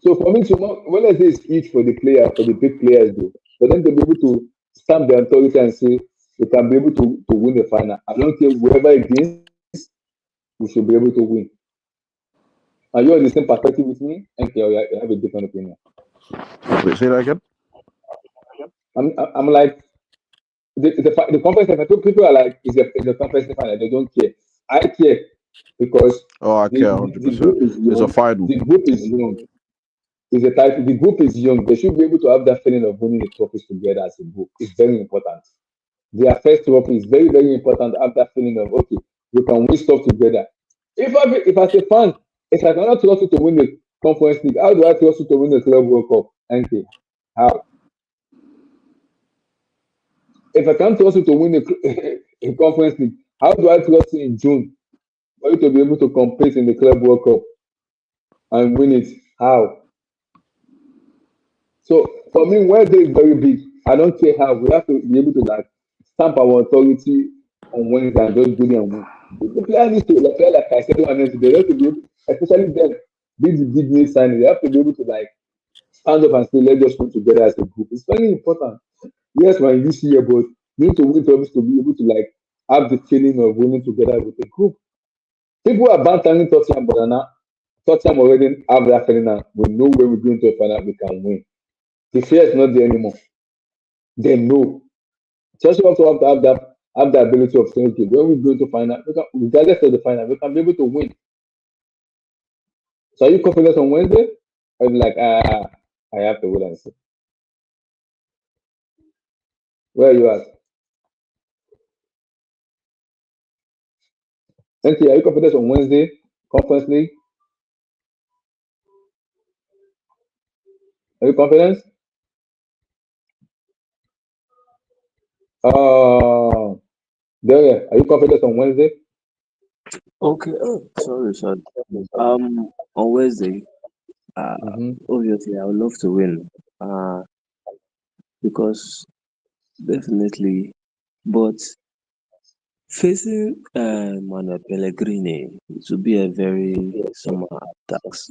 So for me, when I say it's huge for the player, for the big players, though, for them to be able to stamp their authority and say they can be able to win the final. I don't care whoever it is, we should be able to win. Are you on the same perspective with me? Okay, or you have a different opinion. Wait, say that again. I'm like the conference final. People are like, it's a conference final. They don't care. I care because Oh, I the, care the, the 100%. group is It's a young. final. The group is young. Is a type. The group is young. They should be able to have that feeling of winning the trophies together as a group. It's very important. Their first trophy is very, very important. To have that feeling of okay, we can win stuff together. If as a fan, if I cannot trust you to win the conference league, how do I trust you to win the club World Cup? Thank you. How? If I can't trust you to win a conference league, how do I trust you in June for you to be able to compete in the club World Cup and win it? How? So for me, Wednesday is very big. I don't care how. We have to be able to like stamp our authority on Wednesday and just do it and win. The player needs to like I said on Wednesday, they have to be able, especially them, big the big name signing, they have to be able to like stand up and say, let's just win together as a group. It's very important. Yes, man, this year, but you need to win trophies to be able to like have the feeling of winning together with a group. People are bantering Tottenham, but now Tottenham already have that feeling now. We know when we go into a final, we can win. The fear is not there anymore. They know. Chelsea also have the ability of saying, okay, when we go into final, regardless of the final, we can be able to win. So are you confident on Wednesday? I'm like, I have to wait and see. Where are you at? NT, are you confident on Wednesday? Conference League? Are you confident? Uh, there, are you confident on Wednesday? Okay. Oh, sorry. On Wednesday, Mm-hmm. obviously, I would love to win. Because definitely, but facing Manuel Pellegrini, it will be a very summer task.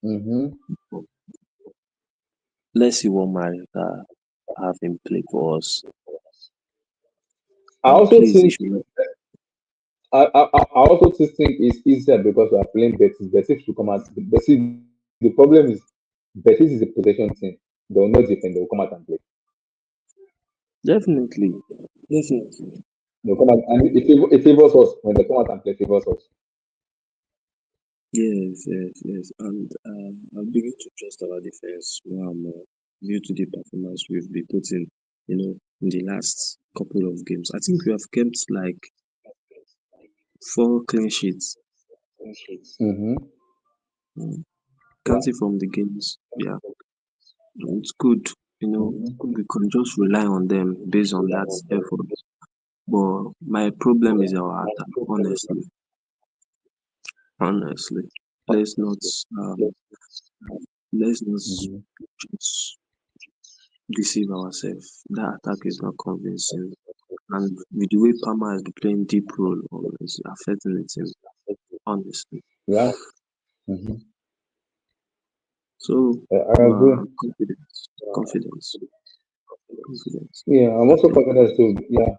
Mm-hmm. Let's see what Marika have him play for us. I also Please, he think should. I also think it's easier because we are playing Betis. Betis should come out. But see, the problem is Betis is a possession team. They will not defend. They will come out and play. Definitely, definitely. They come out and it favors us when they come out and play favors us. Yes, yes, yes. And I'm beginning to trust our defense more and more due to the performance we've been putting, in the last couple of games. I think we have kept like 4 clean sheets. Mm-hmm. Mm. Yeah. Counting from the games. Yeah, it's good. Mm-hmm. We can just rely on them based on that effort. But my problem is our attack, honestly. Honestly. Let's not um let's not Mm-hmm. just deceive ourselves. That attack is not convincing. And with the way Palmer has been playing deep role, it's affecting the team, honestly. Yeah. Mm-hmm. So, I agree. confidence, confidence, confidence. Yeah, I'm also confident too. Yeah.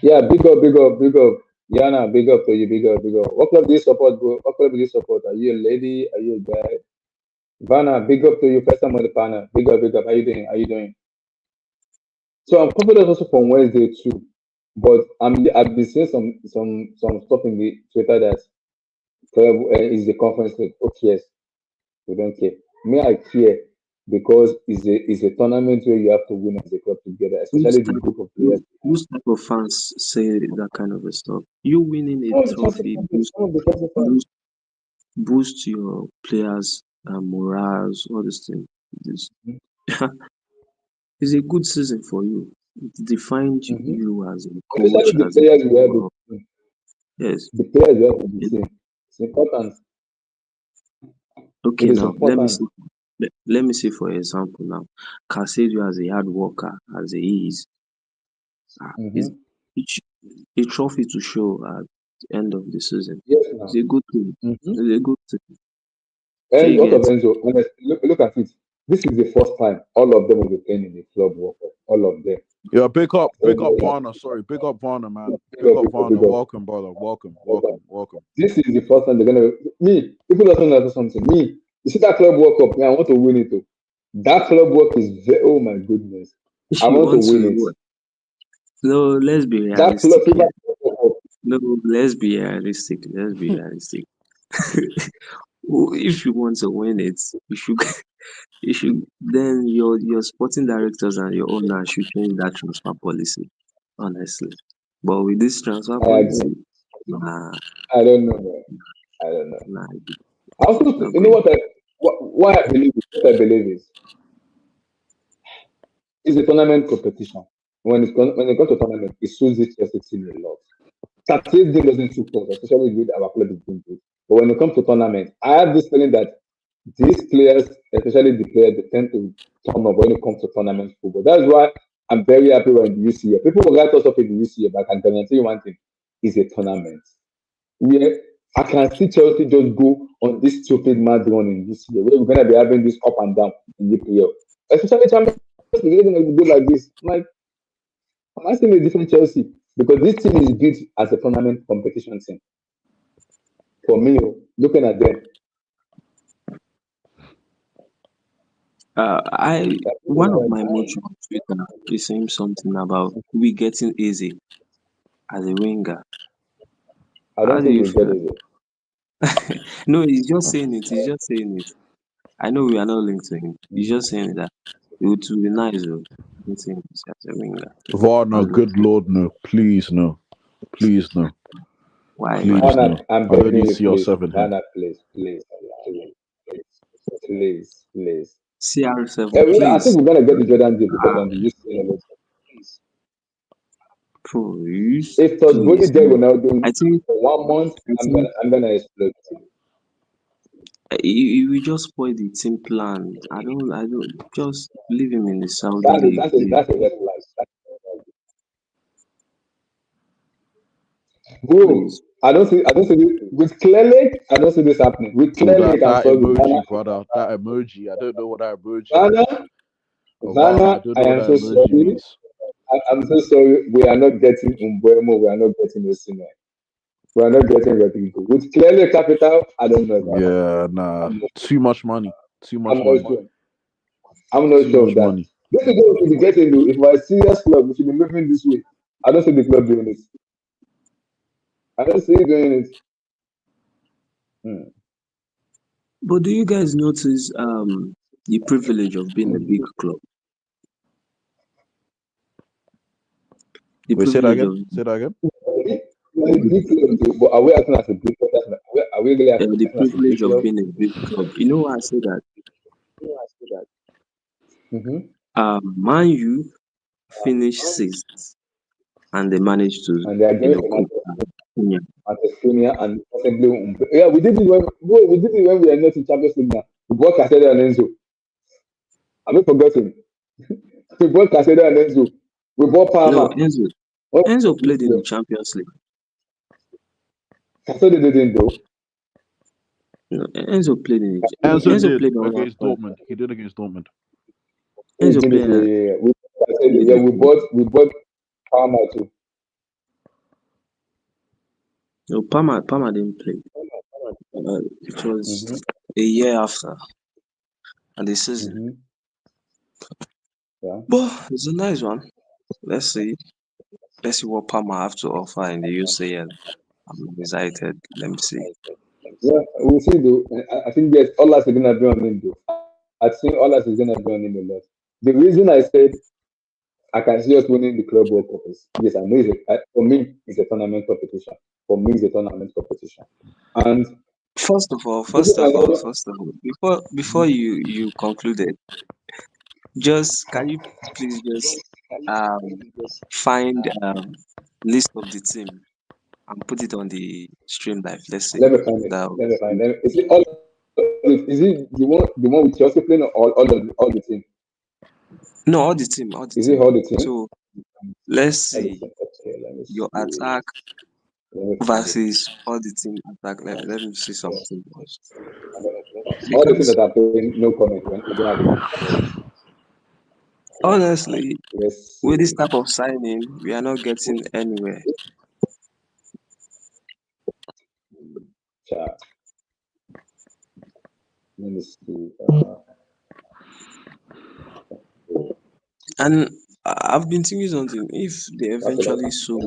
Yeah, big up, big up, big up. Yana, big up to you, big up, big up. What club do you support, bro? What club do you support? Are you a lady? Are you a guy? Vanna, big up to you. First time on the panel. Big up, big up. How you doing? How you doing? So I'm confident also from Wednesday too. But I've been seeing some stuff in the Twitter that club is the conference league. Okay, yes, we don't care. Me, I care because it's a tournament where you have to win as a club together, Whose especially the type of group of players. whose type of fans say that kind of a stuff? You winning a Some of the Chelsea trophy fans, some of the Chelsea fans. boost boost your players' morals, all this thing. This it's a good season for you. It defined Mm-hmm. you as a Especially coach, the as a players we have player. with the Yes. the players we have with the You know, team. It's important. It okay, is now let me important. see. Let me see for example now. Casadio as a hard worker, as he is Mm-hmm. each a trophy to show at the end of the season. Yes, It's now. a good thing. Mm-hmm. It's a good thing. And Shey what of get Enzo? Honestly, look at it. This is the first time all of them will be playing in the club World Cup. All of them. Yeah, So, big up Varner. Sorry, big up Varner, man. big Big up, up big up, Varner. big up. Welcome, brother. Welcome, Big up. welcome, welcome. This is the first time they're gonna me. People don't know something. Me, you see that club World Cup. Man, I want to win it. Too. That club work is very. Oh my goodness, I you want to want win to it. what? No, let's be That club realistic FIFA here. World Cup. No, let's be realistic. Let's be realistic. If you want to win it, you should you should then your sporting directors and your owner should change that transfer policy, honestly. But with this transfer I agree. policy, nah, I don't know. Man. I don't know. nah, I also, it's not you know going. what why I believe it, what I believe is it's a tournament competition. When it comes to tournament, it suits this Chelsea team a lot. Saturday game doesn't suit us, especially with our club is doing good. But when it comes to tournament, I have this feeling that these players, especially the players, they tend to turn up when it comes to tournament football. That's why I'm very happy when the UCA. People will write us up in the UCA, but I can guarantee you one thing: it's a tournament. Where I can see Chelsea just go on this stupid mad run in this year, where we're gonna be having this up and down in the EPL. Especially Champions League, they're gonna go like this. Like I'm asking a different Chelsea because this team is built as a tournament competition team. For me, looking at them, I I think one of they're my fine. mates on Twitter is saying something about we getting easy as a winger. I How don't do think you we get feel? it. No, he's just saying it. He's just saying it. I know we are not linked to him. He's Mhm. just saying that it would be nice though. Getting easy as a winger. Varner, good Honestly, lord, no. Please, no. Please, no. why? Please, Vanna, no. I'm I don't begging need to you, see please. yourself in him. Vanna, please, please, please, please, please. CR7, I think please. we're gonna get the Jordan deal because Ah, on the UCL level. please, If Todd Bowley please. get Ronaldo I think for 1 month, I think I'm gonna explode. he will just spoil the team plan. I don't just leave him in the Saudi league, please. That's a red flag. Bro, Please. I don't see this with Clear Lake, I don't see this happening. With Oh, Clear Lake, I'm that sorry, Vanna, emoji, brother. That emoji. I don't know what that emoji Vanna, means. Oh, Varner, I Vanna, don't I know what am that so emoji sorry. means. I'm so sorry. We are not getting Umbuemo, we are not getting Osimhen. We are not getting Rodrigo. With Clear Lake Capital, I don't know about that. Yeah, nah. I'm not, Too much money. Too I'm much not money. sure. I'm not Too sure much of that. money. This is what we should be getting though. If we're a serious club, we should be moving this way. I don't see the club doing it. I don't see it doing it. Hmm. But do you guys notice the privilege of being a big club? The Wait, say that privilege again. of Say that again. We're a big club though, but are we acting as a big club? Are we really acting the as a big privilege of club? being a big club. You know why I say that? Mm-hmm. Man U finished sixth and they managed to, And they are going to quit Kenya. Estonia and possibly yeah, we did it when we are not in Champions League now. We bought Casado and Enzo. Have you forgotten? We bought Casado and Enzo. We bought No, Palmer. What Enzo this played in the year? Champions League. Casado didn't though. No, Enzo played in the Enzo Enzo did played on our against side. Dortmund. He did against Dortmund. He Enzo did it. played Yeah. played Yeah, in we bought Palmer too. no Palmer didn't play. It was Mm-hmm. a year after and the season. Mm-hmm. Yeah. But it's a nice one. Let's see. Let's see what Palmer have to offer in the UCL. I'm excited. Let me see. Yeah, we'll see though. I think yes, all us is gonna be on him though. I think all us is gonna be on him a lot. The reason I said I can see us winning the Club World Cup is yes, I know for me it's a tournament competition. For me, it's a tournament competition. And people can also First of all, before you concluded, just can you please just um find list of the team and put it on the stream live. Let's see. let me find it. That Let me find it. Is it all? Is it the one with Chelsea playing or all the team? no, all the team, all the Is it team. all the team? So let's All the see team. Okay, let me your see. attack Let me find it. versus all the team attack. Let me see Yeah. something else. All the teams Because that are playing, no comment. We don't have it. honestly, Let's with this see. type of signing, we are not getting anywhere. Chat. Let me see. And I've been thinking something. If they That's a lot. eventually sold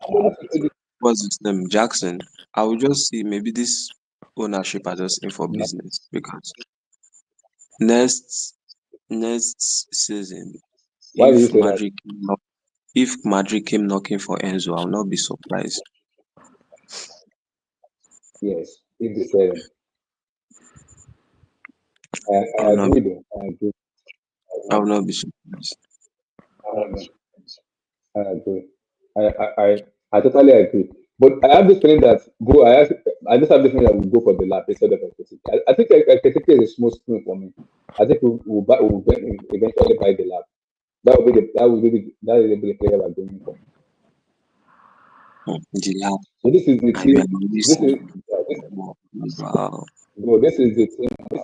I think what's his name, Jackson, I will just see maybe this ownership are just in for no. business because next next season, Why do you if say that? Madrid came knocking for Enzo, I'll not be surprised. Yes, if they sell him. I I'll not agree though. I agree. I will not be surprised. I agree. I agree. I, I, I, I totally agree. But I have this feeling that I just have this feeling that we'll go for the lap instead of Ekitke. I think Ekitke is a small screen for me. I think we'll eventually buy the lap. That will be the player we're going for. Delap, So this is the and you team. are already This is saying, wow. this is the team. This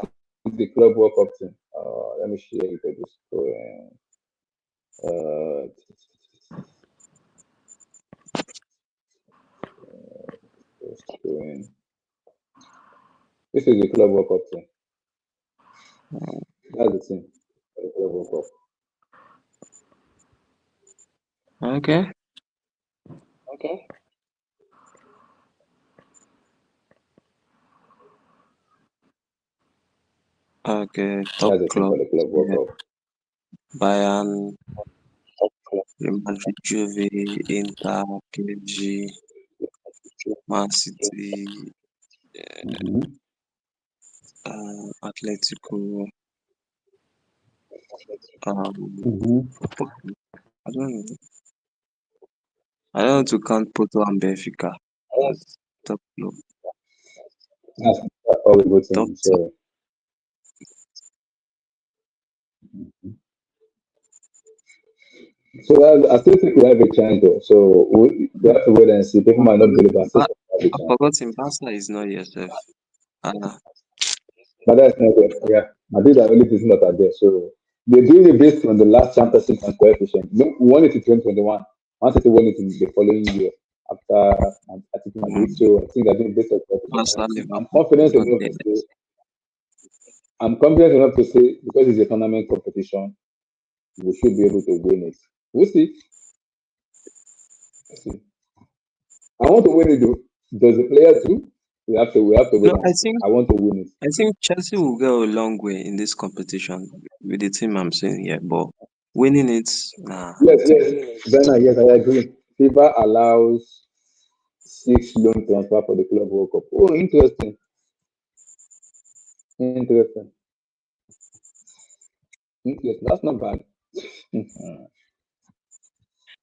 is the Club World Cup team. Let me share it. Just uh, just going. This is the Club World Cup team. That's the team. The Club World Cup. Okay, okay. Top That's the team club, for the Club World yeah. Cup. Bayern, Real Madrid, Juve, Inter, PSG, Man City, Mm-hmm. Atletico. Um, Mm-hmm. I don't know. I don't want to count Porto and Benfica as top club. That's all the good Top team. team. So I still think we have a chance though. So we have to wait and see. People might not believe us. I still think we have a I chance. forgot him. Barca is not yourself. Uh, But that's not it. Yeah. Madrid are only teams that are there. So they're doing it based on the last Champions League and coefficient. No, we won it in 2021. Man City won it in the following year after I think Madrid. um, So I think they're doing based on coefficient. Barca, I'm Liverpool is confident not enough there. to say I'm confident enough to say because it's a tournament competition, we should be able to win it. We'll see. We'll see. I want to win it though. Does the player too? We have to No, win I it. think I want to win it. I think Chelsea will go a long way in this competition with the team I'm seeing here, but winning it, nah, I Yes, don't think. yes. Ghana, yes, I agree. FIFA allows 6 loan transfer for the Club World Cup. Oh, interesting. Interesting. Interesting. That's not bad.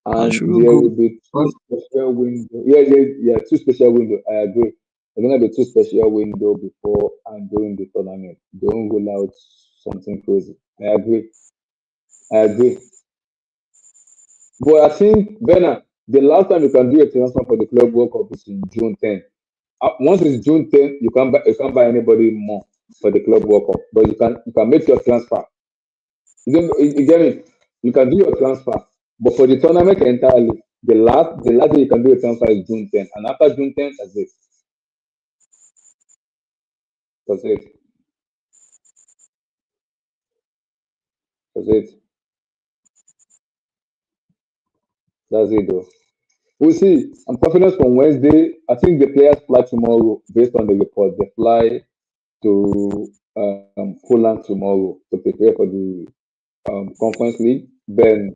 Or And should we there go? will be two Or special window. Yeah, yeah, yeah, two special window. I agree. There's gonna be two special window before and during the tournament. Don't rule out something crazy. I agree. I agree. But I think Bernard, the last time you can do a transfer for the Club World Cup is in June 10th. Once it's June 10th, you can't buy anybody more for the Club World Cup. But you can make your transfer. You get it? You can do your transfer. But for the tournament entirely, the last day you can do a transfer is June 10th. And after June 10th, that's it. That's it. That's it. That's it though. We'll see. I'm confident from Wednesday. I think the players fly tomorrow based on the report. They fly to Poland tomorrow to prepare for the Conference League. Then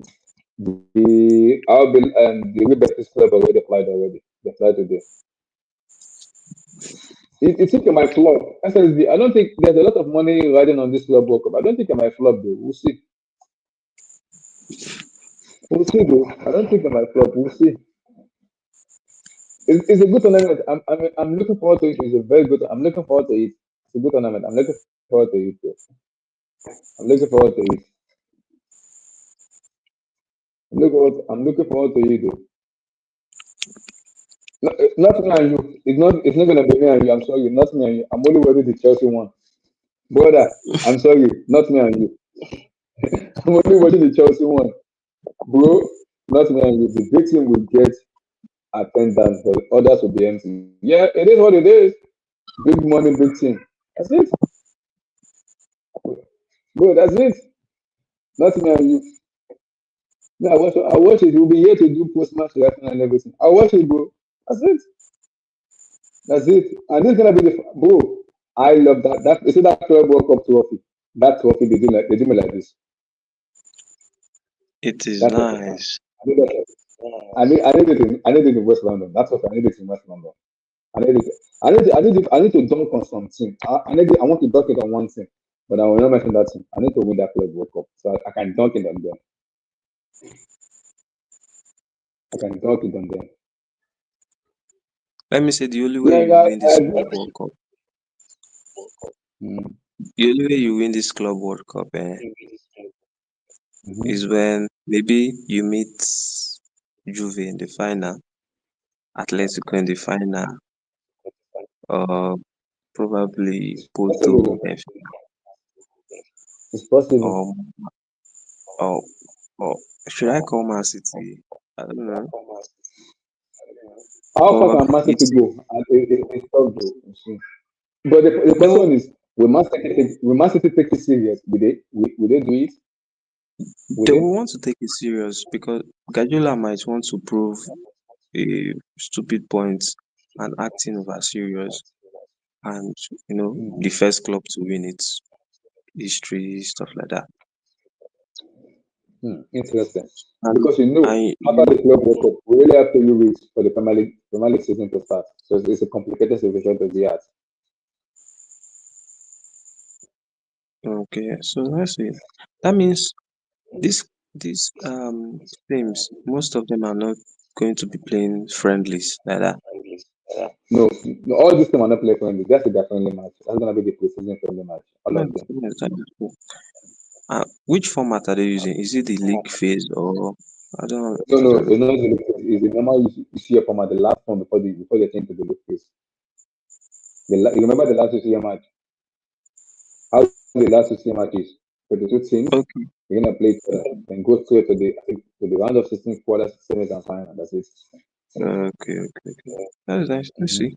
the Liberty Club already flight already. They fly today. It think it might flop. SSD. I don't think there's a lot of money riding on this club World Cup. I don't think it might flop though. We'll see. We'll see though. I don't think it might flop. We'll see. It's a good tournament. I'm looking forward to it. It's a very good. I'm looking forward to it. It's a good tournament. I'm looking forward to it. Though. I'm looking forward to it. I'm looking forward to it though. Not me and you. It's not gonna be me and you. I'm sorry. Not me and you. I'm only worried the Chelsea one. Brother, I'm sorry. Not me and you. I'm only watching the Chelsea one. Bro, not me and you. The big team will get attendance, but others will be empty. Yeah, it is what it is. Big money, big team. That's it. Bro, that's it. Not me and you. No, I watch it. We'll be here to do post match reaction and everything. I watch it, bro. That's it. That's it. And this is gonna be the bro. I love that. You see that Club World Cup trophy. That trophy they do me like this. it is That trophy. nice. I need that. I need it in West London. That's what I need it in West London. I need it. I need to dunk on some team. I want to dunk it on one team, but I will not mention that team. I need to win that Club World Cup so I can dunk it on them. I can dunk it on them. Let me say the only way Yeah, you yeah. win this Club World Cup, Mm, the only way you win this Club World Cup mhm. is when maybe you meet Juve in the final, Atletico in the final, or probably It's Porto, possible. It's possible. or or or should I call Man City? I don't know. How far Or can Man you City see, go? And it's tough though. You see. But the though question is, will Man City take it serious? Will they do it? Will they they? will want to take it serious because Guardiola might want to prove a stupid point and acting over serious, and the Mm, first club to win its history, stuff like that. interesting. And Because I after the Club World Cup, we really have 3 weeks for the Premier League season to start. So it's a complicated situation to be at. okay, so let's see. That means these teams, most of them are not going to be playing friendlies like that. No, no, all these teams are not play friendly. That's a friendly match. That's gonna be the preseason friendly match. All of them. Yes, that is cool. Which format are they using? Is it the league phase or I don't know? No, I no, don't know. it's not the league phase. It's the normal you see a format, the last one before they change to the league phase. You remember the last UCL match? How the last UCL match is? For the two teams, Okay, you're gonna play each other, then go straight to the round of 16 quarters, semis, and final. That's it. okay. That is nice. Let's Hmm. see.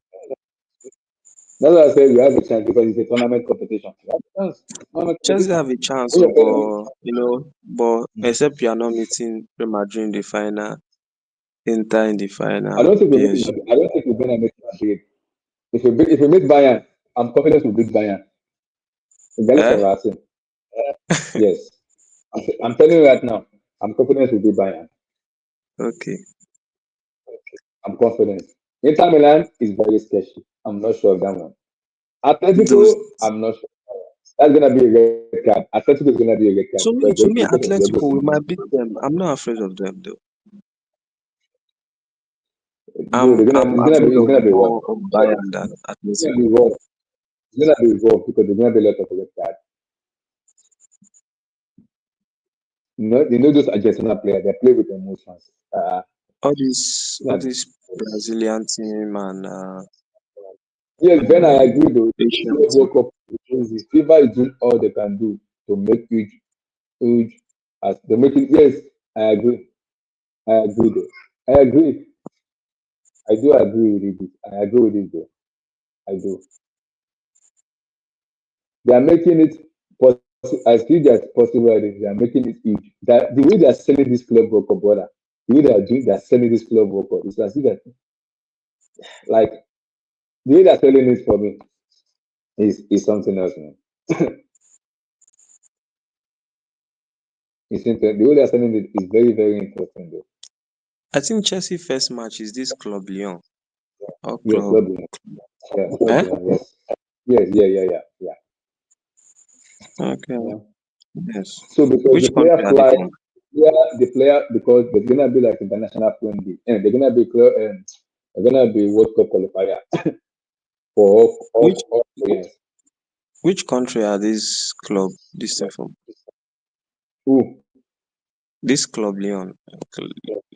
That's why I said you have a chance because it's a tournament competition. You have a chance. Tournament Chelsea competition. have a chance, When oh, you're playing, but except you are not meeting Real Madrid in the final, Inter in the I final, don't think we meet. PSG. I don't think we're gonna make Madrid. If we meet Bayern, I'm confident we'll beat Bayern, regardless Eh? of our team. Yes, I'm telling you right now. I'm confident we'll beat Bayern. Okay. I'm confident. Inter Milan is very sketchy. I'm not sure of that one. Those Atletico, I'm not sure. That's gonna be a red card. Atletico is gonna be a red card because to me, because of Diego Atletico, we Simeone. might beat them. I'm not afraid of them though. Bro, I'm it's gonna be afraid it's of gonna be rough. more of Bayern than It's gonna Atletico. be rough. It's gonna be rough because there's gonna be a lot of red card. You know those Argentina players, they play with emotions. All Nah. this Brazilian team and Yes, then I um, agree though. This Asian World team. Cup is crazy. FIFA is doing all they can do to make huge as they make it. Yes, I agree. I agree though. I agree. I do agree with it. I agree with it though. I do. They are making it as huge as possible. They are making it huge. That the way they are selling this club World Cup, brother. The way they are selling this club World Cup. It's as if that like the way they are selling it for me is something else, man. It's interesting. The way they are selling it is very interesting though. I think Chelsea first match is this Club Lyon or Yeah, Club. Club Blanc. Yeah, Club Eh? Blanc. Yes. Yes. Okay. Yeah. Yes. So because Which the player country are they fly, from? yeah, the player because there's gonna be like international friendly, and they're gonna be they're gonna be World Cup qualifier for Which all players. which country are this club this thing from? Who? This Club Lyon.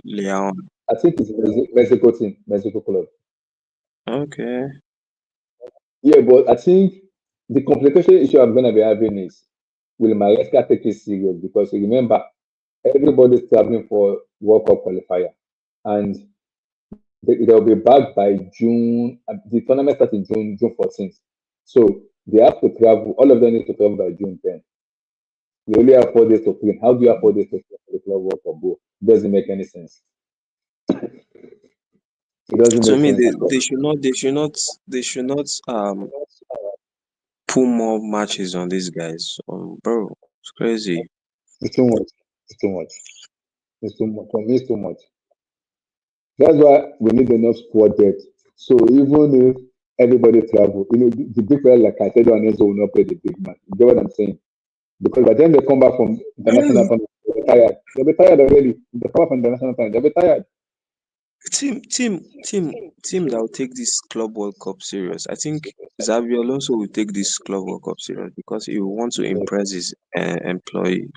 Leon. I think it's Mexico team, Mexico club. Okay. Yeah, but I think the complication issue I'm gonna be having is will Maresca take it serious because remember everybody's traveling for World Cup qualifier, and they'll be back by June. The tournament starts in June 14th. So they have to travel. All of them need to travel by June 10th. You only have 4 days to clean. How do you have 4 days to clean for the club World Cup, bro? It doesn't make any sense. It doesn't To make me, sense at all. they should not put more matches on these guys. Bro, it's crazy. It's too much. It's too much. It's too much. For me, it's too much. That's why we need enough squad depth. So even if everybody travel, the big player like I said, and Enzo will not play the big man. You get what I'm saying? Because by the time they come back from international Really? tournament, they'll be tired. They'll be tired already. If they come back from international tournament, they'll be tired. Team, team, team, team that will take this Club World Cup serious. I think Xabi Alonso will take this Club World Cup serious because he will want to Yes, impress his employee.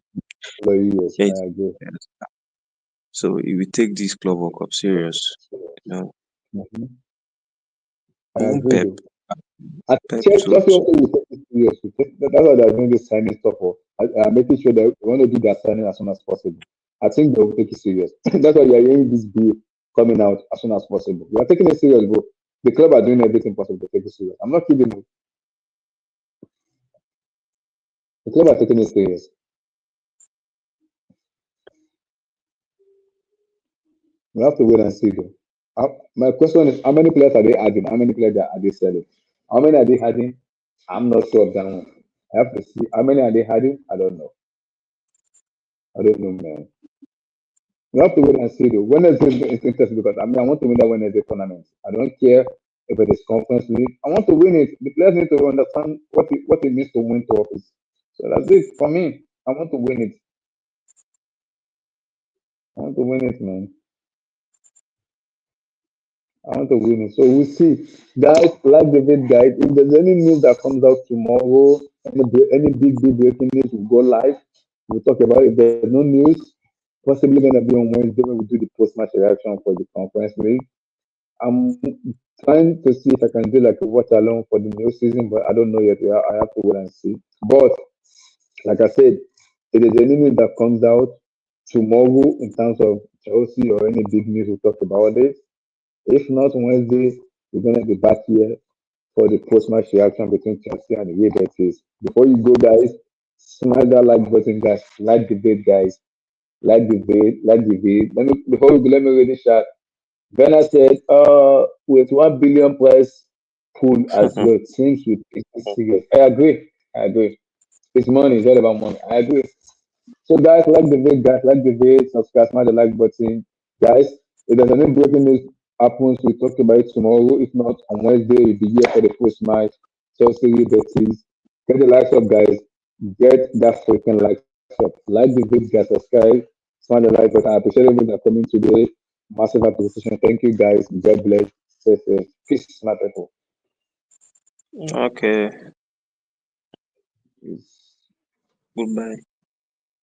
yes, Yes. I agree. Yes. So he will take this Club World Cup serious. You know, Mhm. I even agree Pep, though. I think Pep Chelsea too. also will take it serious. That's why they're doing this signing stuff for. Making sure that they want to do their signing as soon as possible. I think they will take it serious. That's why you're hearing this bill coming out as soon as possible. We are taking it serious, bro. The club are doing everything possible to take it serious. I'm not kidding you. The club are taking it serious. We have to wait and see though. My question is, how many players are they adding? How many players are they selling? How many are they adding? I'm not sure of that one. I have to see. How many are they adding? I don't know. I don't know, man. We have to wait and see though. Wednesday is interesting because I want to win that Wednesday tournament. I don't care if it is conference league. I want to win it. The players need to understand what it means to win trophies. So that's it for me. I want to win it. I want to win it, man. I want to win it. So we'll see. Guys, like David guide, if there's any news that comes out tomorrow, any big breaking news will go live. We'll talk about it. If there's no news, possibly gonna be on Wednesday when we do the post match reaction for the conference league. I'm trying to see if I can do like a watch along for the new season, but I don't know yet. I have to wait and see. But like I said, if there's any news that comes out tomorrow in terms of Chelsea or any big news, we'll talk about it. If not Wednesday, we're gonna be back here for the post-match reaction between Chelsea and the Betis. Before you go, guys, smash that like button, guys. Like the vid, guys. Like the vid, like the vid. Let me before we go, let me read the chat. Ghana said, with 1 billion price pool as well, seems we take it serious. I agree. I agree. It's money, it's all about money. I agree. So guys, like the video, guys, like the video, subscribe, smash the like button. Guys, if there's any breaking news happens, we talk about it tomorrow. If not, on Wednesday, we'll be here for the post match. Chelsea Betis. Get the likes up, guys. Get that freaking likes up. Like the video, guys, subscribe, smash the like button. I appreciate everyone that coming today. Massive appreciation. Thank you, guys. God bless. Stay safe. Peace, my people. Okay. Peace. Goodbye.